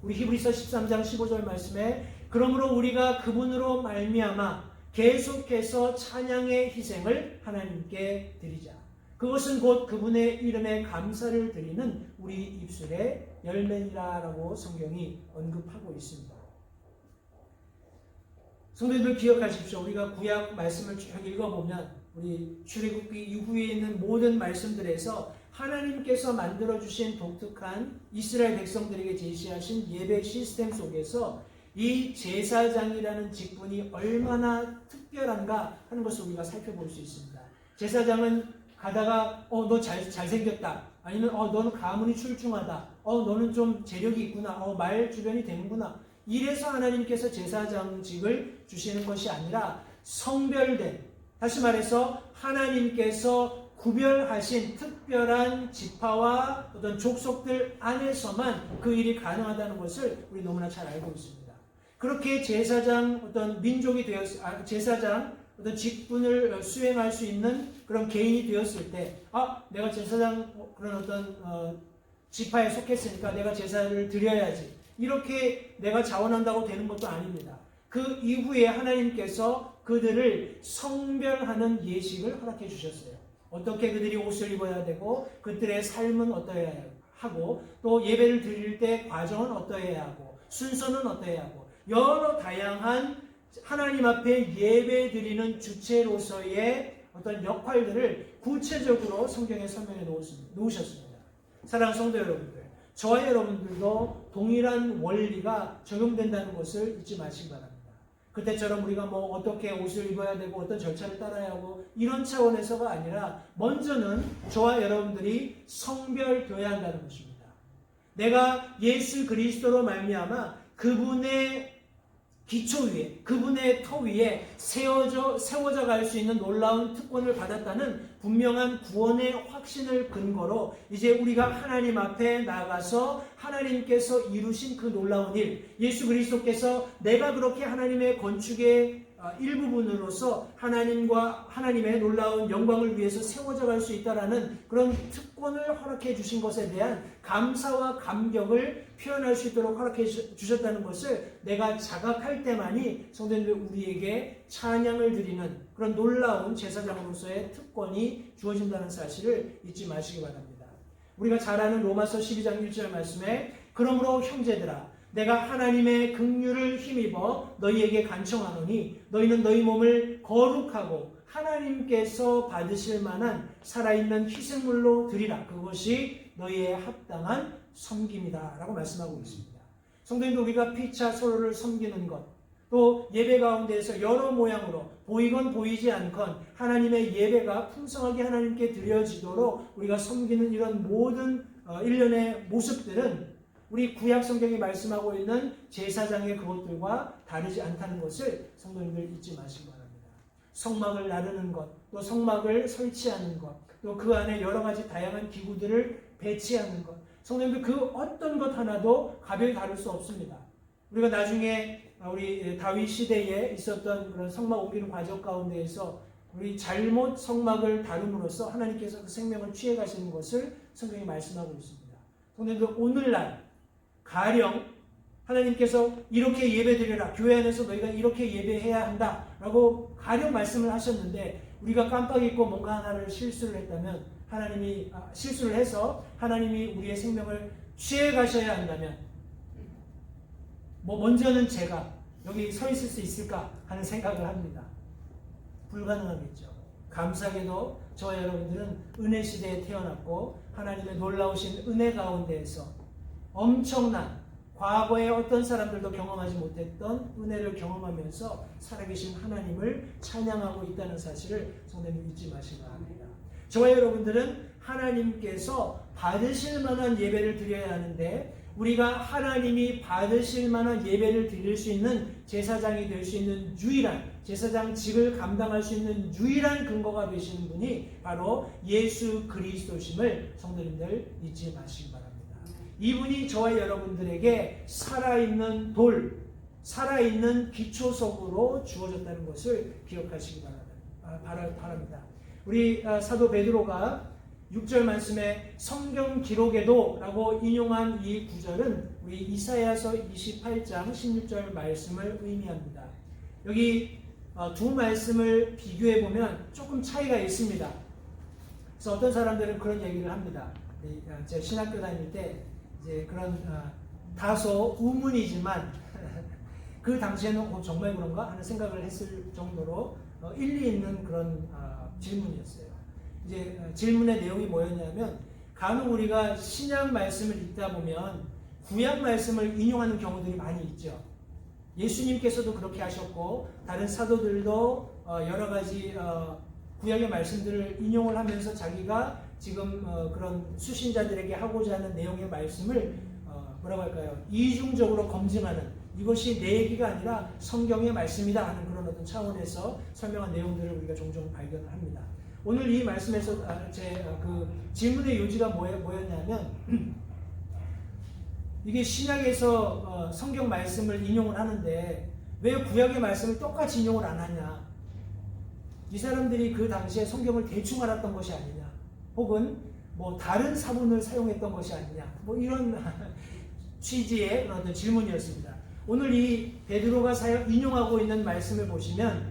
우리 히브리서 13장 15절 말씀에 그러므로 우리가 그분으로 말미암아 계속해서 찬양의 희생을 하나님께 드리자. 그것은 곧 그분의 이름에 감사를 드리는 우리 입술의 열매니라라고 성경이 언급하고 있습니다. 성도님들 기억하십시오. 우리가 구약 말씀을 쭉 읽어보면 우리 출애굽기 이후에 있는 모든 말씀들에서 하나님께서 만들어주신 독특한 이스라엘 백성들에게 제시하신 예배 시스템 속에서 이 제사장이라는 직분이 얼마나 특별한가 하는 것을 우리가 살펴볼 수 있습니다. 제사장은 가다가 너 잘생겼다. 아니면 너는 가문이 출중하다. 너는 좀 재력이 있구나. 말 주변이 되는구나. 이래서 하나님께서 제사장직을 주시는 것이 아니라 성별된, 다시 말해서 하나님께서 구별하신 특별한 지파와 어떤 족속들 안에서만 그 일이 가능하다는 것을 우리 너무나 잘 알고 있습니다. 그렇게 제사장 어떤 민족이 제사장 어떤 직분을 수행할 수 있는 그런 개인이 되었을 때, 내가 제사장 그런 어떤 지파에 속했으니까 내가 제사를 드려야지. 이렇게 내가 자원한다고 되는 것도 아닙니다. 그 이후에 하나님께서 그들을 성별하는 예식을 허락해 주셨어요. 어떻게 그들이 옷을 입어야 되고, 그들의 삶은 어떠해야 하고, 또 예배를 드릴 때 과정은 어떠해야 하고, 순서는 어떠해야 하고, 여러 다양한 하나님 앞에 예배 드리는 주체로서의 어떤 역할들을 구체적으로 성경에 설명해 놓으셨습니다. 사랑하는 성도 여러분들, 저와 여러분들도 동일한 원리가 적용된다는 것을 잊지 마시기 바랍니다. 그때처럼 우리가 뭐 어떻게 옷을 입어야 되고 어떤 절차를 따라야 하고 이런 차원에서가 아니라 먼저는 저와 여러분들이 성별되어야 한다는 것입니다. 내가 예수 그리스도로 말미암아 그분의 기초 위에, 그분의 터 위에 세워져 갈 수 있는 놀라운 특권을 받았다는 분명한 구원의 확신을 근거로 이제 우리가 하나님 앞에 나가서 하나님께서 이루신 그 놀라운 일, 예수 그리스도께서 내가 그렇게 하나님의 건축의 일부분으로서 하나님과 하나님의 놀라운 영광을 위해서 세워져 갈 수 있다라는 그런 특권을 허락해 주신 것에 대한 감사와 감격을 표현할 수 있도록 허락해 주셨다는 것을 내가 자각할 때만이 성도님들 우리에게 찬양을 드리는 그런 놀라운 제사장으로서의 특권이 주어진다는 사실을 잊지 마시기 바랍니다. 우리가 잘 아는 로마서 12장 1절 말씀에 그러므로 형제들아 내가 하나님의 긍휼을 힘입어 너희에게 간청하노니 너희는 너희 몸을 거룩하고 하나님께서 받으실 만한 살아있는 희생물로 드리라. 그것이 너희의 합당한 섬김이다 라고 말씀하고 있습니다. 성도님도 우리가 피차 서로를 섬기는 것, 또 예배 가운데에서 여러 모양으로 보이건 보이지 않건 하나님의 예배가 풍성하게 하나님께 드려지도록 우리가 섬기는 이런 모든 일련의 모습들은 우리 구약 성경이 말씀하고 있는 제사장의 그것들과 다르지 않다는 것을 성도님들 잊지 마시기 바랍니다. 성막을 나르는 것, 또 성막을 설치하는 것, 또 그 안에 여러 가지 다양한 기구들을 배치하는 것, 성도님들 그 어떤 것 하나도 가벼이 다룰 수 없습니다. 우리가 나중에 우리 다윗 시대에 있었던 그런 성막 옮기는 과정 가운데에서 우리 잘못 성막을 다룸으로써 하나님께서 그 생명을 취해 가시는 것을 성경이 말씀하고 있습니다. 성도님들 오늘날 가령 하나님께서 이렇게 예배드려라. 교회 안에서 너희가 이렇게 예배해야 한다. 라고 가령 말씀을 하셨는데 우리가 깜빡 잊고 뭔가 하나를 실수를 했다면 실수를 해서 하나님이 우리의 생명을 취해 가셔야 한다면 먼저는 제가 여기 서 있을 수 있을까 하는 생각을 합니다. 불가능하겠죠. 감사하게도 저와 여러분들은 은혜 시대에 태어났고 하나님의 놀라우신 은혜 가운데에서 엄청난 과거에 어떤 사람들도 경험하지 못했던 은혜를 경험하면서 살아계신 하나님을 찬양하고 있다는 사실을 성도님 잊지 마시기 바랍니다. 저와 여러분들은 하나님께서 받으실 만한 예배를 드려야 하는데 우리가 하나님이 받으실 만한 예배를 드릴 수 있는 제사장이 될 수 있는 유일한 제사장직을 감당할 수 있는 유일한 근거가 되시는 분이 바로 예수 그리스도심을 성도님들 잊지 마시기 바랍니다. 이분이 저와 여러분들에게 살아있는 돌, 살아있는 기초석으로 주어졌다는 것을 기억하시기 바랍니다. 우리 사도 베드로가 6절 말씀에 성경 기록에도 라고 인용한 이 구절은 우리 이사야서 28장 16절 말씀을 의미합니다. 여기 두 말씀을 비교해 보면 조금 차이가 있습니다. 그래서 어떤 사람들은 그런 얘기를 합니다. 제가 신학교 다닐 때 이제 그런 다소 우문이지만 그 당시에는 정말 그런가 하는 생각을 했을 정도로 일리 있는 그런 질문이었어요. 이제 질문의 내용이 뭐였냐면 간혹 우리가 신약 말씀을 읽다 보면 구약 말씀을 인용하는 경우들이 많이 있죠. 예수님께서도 그렇게 하셨고 다른 사도들도 여러 가지 구약의 말씀들을 인용을 하면서 자기가 지금 그런 수신자들에게 하고자 하는 내용의 말씀을 뭐라고 할까요? 이중적으로 검증하는 이것이 내 얘기가 아니라 성경의 말씀이다 하는 그런 어떤 차원에서 설명한 내용들을 우리가 종종 발견을 합니다. 오늘 이 말씀에서 제 그 질문의 요지가 뭐였냐면 이게 신약에서 성경 말씀을 인용을 하는데 왜 구약의 말씀을 똑같이 인용을 안 하냐? 이 사람들이 그 당시에 성경을 대충 알았던 것이 아니냐? 혹은 다른 사본을 사용했던 것이 아니냐? 이런 취지의 어떤 질문이었습니다. 오늘 이 베드로가 인용하고 있는 말씀을 보시면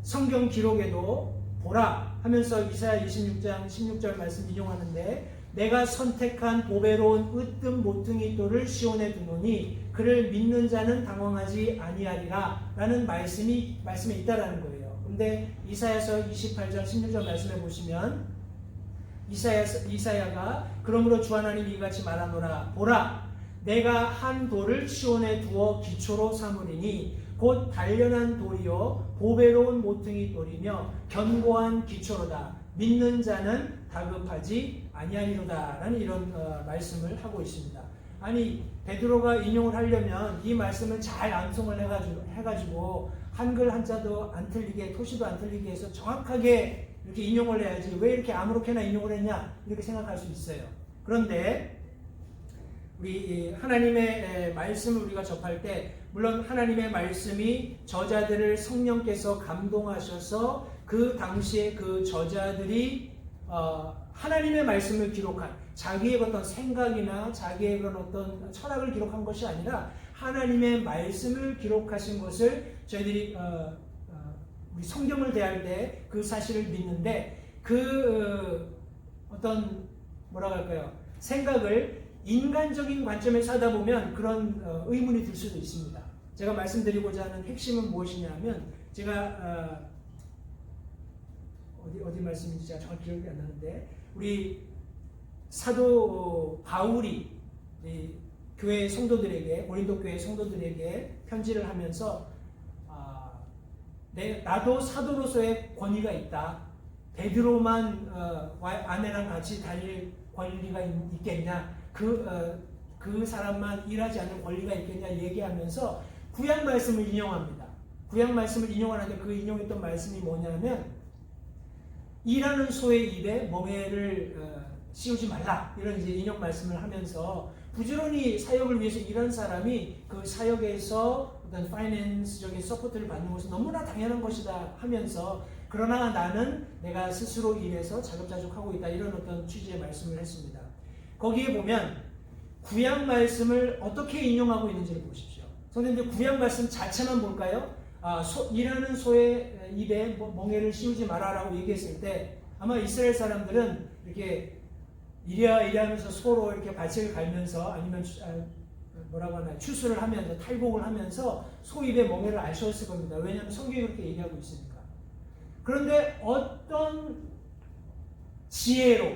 성경 기록에도 보라 하면서 이사야 26장 16절 말씀 인용하는데 내가 선택한 보배로운 으뜸 모퉁이 돌을 시온에 두노니 그를 믿는 자는 당황하지 아니하리라 라는 말씀에 있다라는 거예요. 근데 이사야서 28장 16절 말씀에 보시면 이사야가 그러므로 주 하나님이 이같이 말하노라. 보라, 내가 한 돌을 시온에 두어 기초로 삼으리니 곧 단련한 돌이요 보배로운 모퉁이 돌이며 견고한 기초로다. 믿는 자는 다급하지 아니하리로다. 라는 이런 말씀을 하고 있습니다. 아니, 베드로가 인용을 하려면 이 말씀을 잘 암송을 해가지고 한글 한자도 안 틀리게, 토시도 안 틀리게 해서 정확하게 이렇게 인용을 해야지 왜 이렇게 아무렇게나 인용을 했냐 이렇게 생각할 수 있어요. 그런데 우리 하나님의 말씀을 우리가 접할 때 물론 하나님의 말씀이 저자들을 성령께서 감동하셔서 그 당시에 그 저자들이 하나님의 말씀을 기록한 자기의 어떤 생각이나 자기의 그런 어떤 철학을 기록한 것이 아니라 하나님의 말씀을 기록하신 것을 저희들이 우리 성경을 대할 때 그 사실을 믿는데 그 어떤 뭐라고 할까요? 생각을 인간적인 관점에서 하다 보면 그런 의문이 들 수도 있습니다. 제가 말씀드리고자 하는 핵심은 무엇이냐면 제가 어디 말씀인지 제가 정확히 기억이 안 나는데 우리 사도 바울이 교회 성도들에게 고린도 교회 성도들에게 편지를 하면서 나도 사도로서의 권위가 있다. 베드로만 아내랑 같이 다닐 권리가 있겠냐? 그 사람만 일하지 않는 권리가 있겠냐? 얘기하면서 구약 말씀을 인용합니다. 구약 말씀을 인용하는데 그 인용했던 말씀이 뭐냐면 일하는 소의 입에 멍에를 씌우지 말라. 이런 이제 인용 말씀을 하면서 부지런히 사역을 위해서 일하는 사람이 그 사역에서 어떤 파이낸스적인 서포트를 받는 것은 너무나 당연한 것이다 하면서 그러나 나는 내가 스스로 일해서 자급자족하고 있다. 이런 어떤 취지의 말씀을 했습니다. 거기에 보면 구약 말씀을 어떻게 인용하고 있는지를 보십시오. 선생님들 구약 말씀 자체만 볼까요? 일하는 소의 입에 멍에를 씌우지 마라라고 얘기했을 때 아마 이스라엘 사람들은 이렇게 이리하면서 서로 이렇게 발색을 갈면서 아니면 뭐라고 하나 추수를 하면서 탈곡을 하면서 소 입에 멍에를 아쉬웠을 겁니다. 왜냐하면 성경이 그렇게 얘기하고 있으니까. 그런데 어떤 지혜로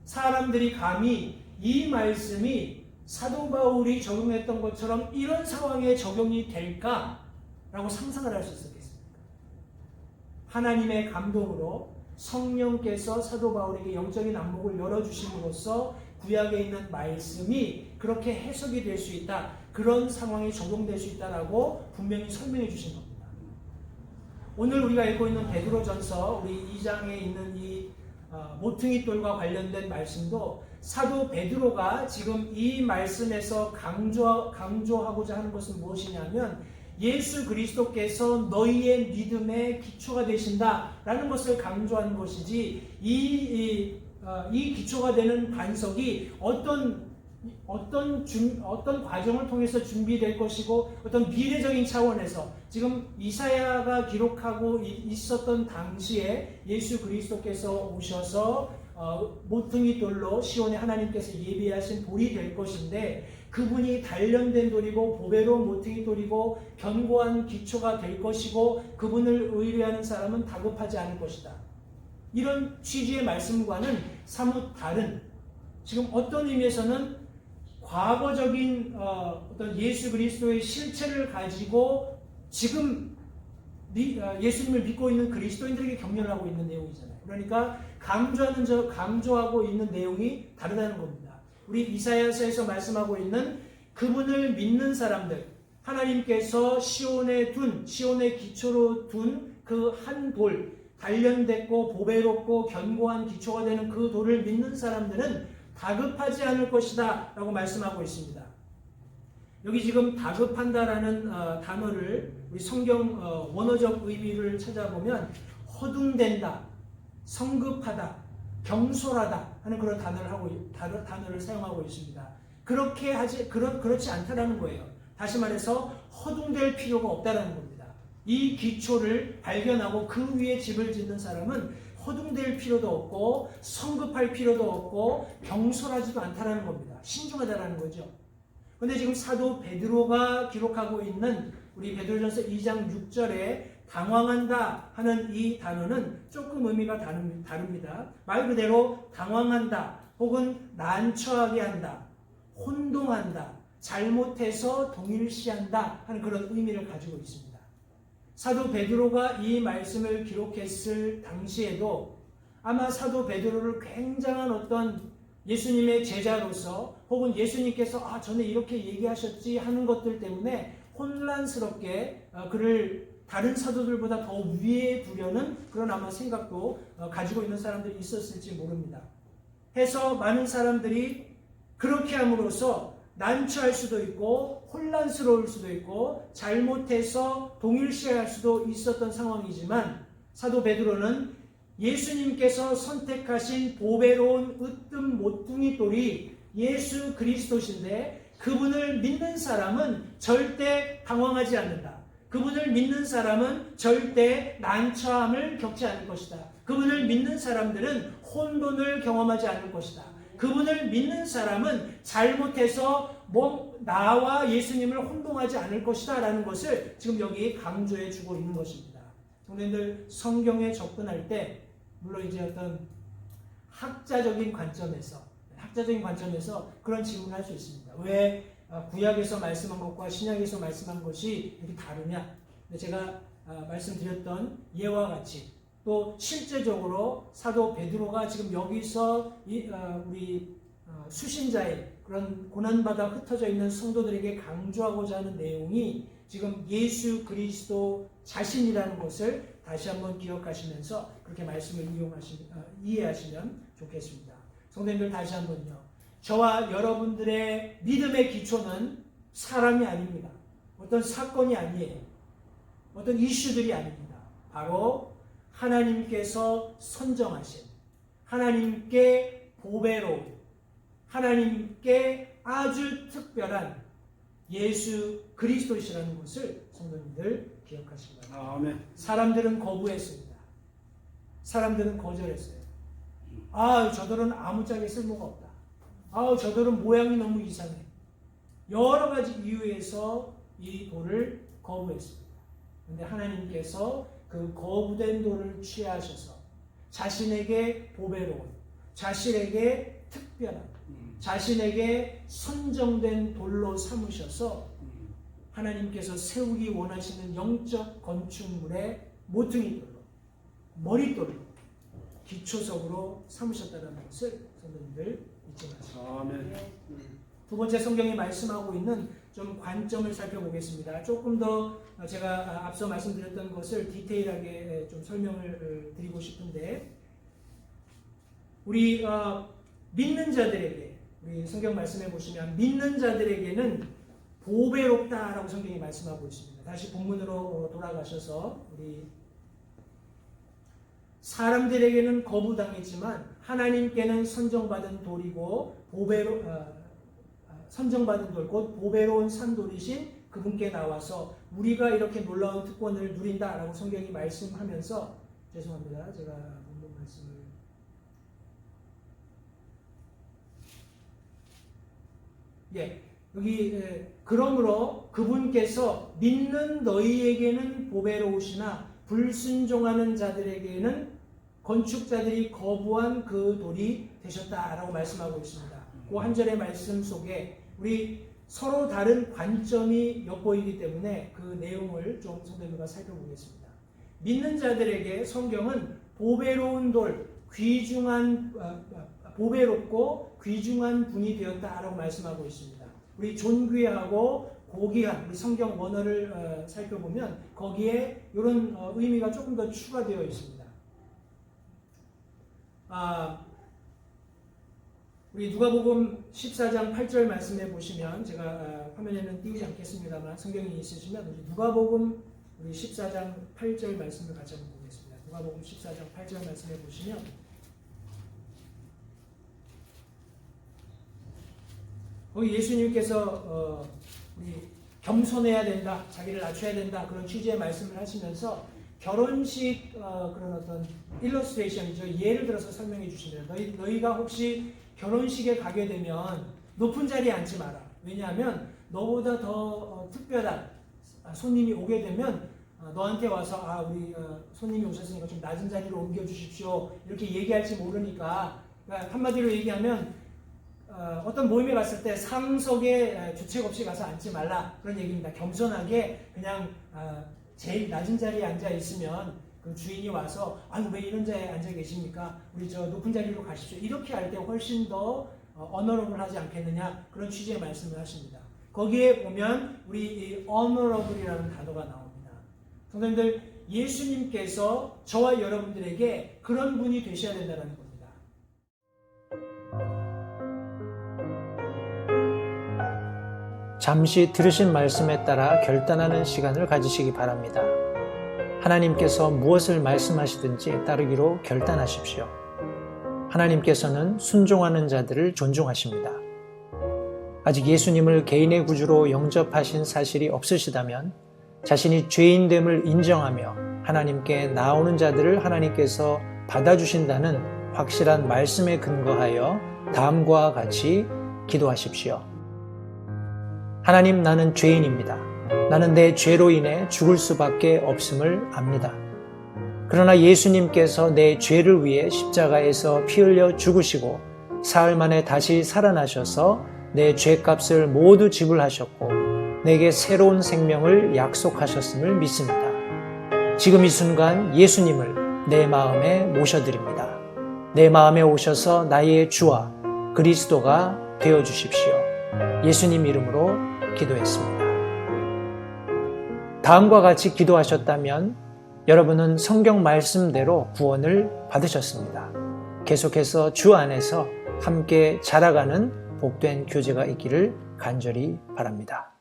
사람들이 감히 이 말씀이 사도 바울이 적용했던 것처럼 이런 상황에 적용이 될까라고 상상을 할 수 있었겠습니까? 하나님의 감동으로 성령께서 사도 바울에게 영적인 안목을 열어주심으로써 구약에 있는 말씀이 그렇게 해석이 될 수 있다. 그런 상황에 적용될 수 있다라고 분명히 설명해 주신 겁니다. 오늘 우리가 읽고 있는 베드로전서 우리 2장에 있는 이 모퉁이 돌과 관련된 말씀도 사도 베드로가 지금 이 말씀에서 강조하고자 하는 것은 무엇이냐면 예수 그리스도께서 너희의 믿음의 기초가 되신다라는 것을 강조하는 것이지 이 기초가 되는 반석이 어떤 과정을 통해서 준비될 것이고 어떤 미래적인 차원에서 지금 이사야가 기록하고 있었던 당시에 예수 그리스도께서 오셔서 모퉁이 돌로 시온에 하나님께서 예비하신 돌이 될 것인데 그분이 단련된 돌이고 보배로운 모퉁이 돌이고 견고한 기초가 될 것이고 그분을 의뢰하는 사람은 다급하지 않을 것이다. 이런 취지의 말씀과는 사뭇 다른 지금 어떤 의미에서는 과거적인 어떤 예수 그리스도의 실체를 가지고 지금 예수님을 믿고 있는 그리스도인들에게 격려를 하고 있는 내용이잖아요. 그러니까 강조하고 있는 내용이 다르다는 겁니다. 우리 이사야서에서 말씀하고 있는 그분을 믿는 사람들, 하나님께서 시온의 기초로 둔 그 한 돌, 단련됐고 보배롭고 견고한 기초가 되는 그 돌을 믿는 사람들은 다급하지 않을 것이다 라고 말씀하고 있습니다. 여기 지금 다급한다라는 단어를 우리 성경 원어적 의미를 찾아보면 허둥댄다, 성급하다, 경솔하다 하는 그런 단어를 사용하고 있습니다. 그렇지 않다라는 거예요. 다시 말해서 허둥댈 필요가 없다라는 겁니다. 이 기초를 발견하고 그 위에 집을 짓는 사람은 허둥댈 필요도 없고 성급할 필요도 없고 경솔하지도 않다라는 겁니다. 신중하다라는 거죠. 그런데 지금 사도 베드로가 기록하고 있는 우리 베드로전서 2장 6절에 당황한다 하는 이 단어는 조금 의미가 다릅니다. 말 그대로 당황한다 혹은 난처하게 한다, 혼동한다, 잘못해서 동일시한다 하는 그런 의미를 가지고 있습니다. 사도 베드로가 이 말씀을 기록했을 당시에도 아마 사도 베드로를 굉장한 어떤 예수님의 제자로서 혹은 예수님께서 전에 이렇게 얘기하셨지 하는 것들 때문에 혼란스럽게 그를 다른 사도들보다 더 위에 두려는 그런 아마 생각도 가지고 있는 사람들이 있었을지 모릅니다. 해서 많은 사람들이 그렇게 함으로써 난처할 수도 있고 혼란스러울 수도 있고 잘못해서 동일시할 수도 있었던 상황이지만 사도 베드로는 예수님께서 선택하신 보배로운 으뜸 모퉁이 돌이 예수 그리스도신데 그분을 믿는 사람은 절대 당황하지 않는다. 그분을 믿는 사람은 절대 난처함을 겪지 않을 것이다. 그분을 믿는 사람들은 혼돈을 경험하지 않을 것이다. 그분을 믿는 사람은 잘못해서 나와 예수님을 혼동하지 않을 것이다 라는 것을 지금 여기 강조해 주고 있는 것입니다. 성도님들, 성경에 접근할 때 물론 이제 어떤 학자적인 관점에서 그런 질문을 할 수 있습니다. 왜 구약에서 말씀한 것과 신약에서 말씀한 것이 이렇게 다르냐? 제가 말씀드렸던 예와 같이 또 실제적으로 사도 베드로가 지금 여기서 우리 수신자의 그런 고난받아 흩어져 있는 성도들에게 강조하고자 하는 내용이 지금 예수 그리스도 자신이라는 것을 다시 한번 기억하시면서 그렇게 말씀을 이해하시면 좋겠습니다. 성도님들, 다시 한번요. 저와 여러분들의 믿음의 기초는 사람이 아닙니다. 어떤 사건이 아니에요. 어떤 이슈들이 아닙니다. 바로 하나님께서 선정하신, 하나님께 보배로운, 하나님께 아주 특별한 예수 그리스도시라는 것을 성도님들 기억하시기 바랍니다. 아멘. 사람들은 거부했습니다. 사람들은 거절했어요. 저들은 아무짝에 쓸모가 없다. 저들은 모양이 너무 이상해. 여러 가지 이유에서 이 돌을 거부했습니다. 그런데 하나님께서 그 거부된 돌을 취하셔서 자신에게 보배로운, 자신에게 특별한, 자신에게 선정된 돌로 삼으셔서 하나님께서 세우기 원하시는 영적 건축물의 모퉁이 돌로, 머릿돌로, 기초석으로 삼으셨다는 것을 성도님들 잊지 마시고. 아멘. 두 번째, 성경이 말씀하고 있는 좀 관점을 살펴보겠습니다. 조금 더 제가 앞서 말씀드렸던 것을 디테일하게 좀 설명을 드리고 싶은데, 우리 믿는 자들에게, 우리 성경 말씀해 보시면 믿는 자들에게는 보배롭다라고 성경이 말씀하고 있습니다. 다시 본문으로 돌아가셔서 우리 사람들에게는 거부당했지만 하나님께는 선정받은 돌이고 선정받은 돌, 곧 보배로운 산돌이신 그분께 나와서 우리가 이렇게 놀라운 특권을 누린다라고 성경이 말씀하면서, 죄송합니다. 제가 본문 말씀을 여기 그러므로 그분께서 믿는 너희에게는 보배로우시나 불순종하는 자들에게는 건축자들이 거부한 그 돌이 되셨다라고 말씀하고 있습니다. 그 한 절의 말씀 속에 우리 서로 다른 관점이 엿보이기 때문에 그 내용을 좀 성도님과 살펴보겠습니다. 믿는 자들에게 성경은 보배로운 돌, 보배롭고 귀중한 분이 되었다라고 말씀하고 있습니다. 우리 존귀하고 고귀한, 우리 성경 원어를 살펴보면 거기에 이런 의미가 조금 더 추가되어 있습니다. 우리 누가복음 14장 8절 말씀해 보시면, 제가 화면에는 띄우지 않겠습니다만 성경이 있으시면 우리 누가복음 우리 14장 8절 말씀을 같이 한번 보겠습니다. 누가복음 14장 8절 말씀해 보시면 거기 예수님께서 우리 겸손해야 된다, 자기를 낮춰야 된다, 그런 취지의 말씀을 하시면서 결혼식 그런 어떤 일러스트레이션이죠. 예를 들어서 설명해 주시면, 너희가 혹시 결혼식에 가게 되면 높은 자리에 앉지 마라. 왜냐하면 너보다 더 특별한 손님이 오게 되면 너한테 와서 우리 손님이 오셨으니까 좀 낮은 자리로 옮겨주십시오 이렇게 얘기할지 모르니까, 그러니까 한마디로 얘기하면 어떤 모임에 갔을 때 상석에 주책 없이 가서 앉지 말라 그런 얘기입니다. 겸손하게 그냥 제일 낮은 자리에 앉아 있으면 그 주인이 와서 왜 이런 자리에 앉아 계십니까? 우리 저 높은 자리로 가십시오. 이렇게 할 때 훨씬 더 어너러블 하지 않겠느냐, 그런 취지의 말씀을 하십니다. 거기에 보면 우리 이 honorable이라는 단어가 나옵니다. 성도님들, 예수님께서 저와 여러분들에게 그런 분이 되셔야 된다는 겁니다. 잠시 들으신 말씀에 따라 결단하는 시간을 가지시기 바랍니다. 하나님께서 무엇을 말씀하시든지 따르기로 결단하십시오. 하나님께서는 순종하는 자들을 존중하십니다. 아직 예수님을 개인의 구주로 영접하신 사실이 없으시다면 자신이 죄인됨을 인정하며 하나님께 나오는 자들을 하나님께서 받아주신다는 확실한 말씀에 근거하여 다음과 같이 기도하십시오. 하나님, 나는 죄인입니다. 나는 내 죄로 인해 죽을 수밖에 없음을 압니다. 그러나 예수님께서 내 죄를 위해 십자가에서 피 흘려 죽으시고 사흘 만에 다시 살아나셔서 내 죄값을 모두 지불하셨고 내게 새로운 생명을 약속하셨음을 믿습니다. 지금 이 순간 예수님을 내 마음에 모셔드립니다. 내 마음에 오셔서 나의 주와 그리스도가 되어주십시오. 예수님 이름으로 기도했습니다. 다음과 같이 기도하셨다면 여러분은 성경 말씀대로 구원을 받으셨습니다. 계속해서 주 안에서 함께 자라가는 복된 교제가 있기를 간절히 바랍니다.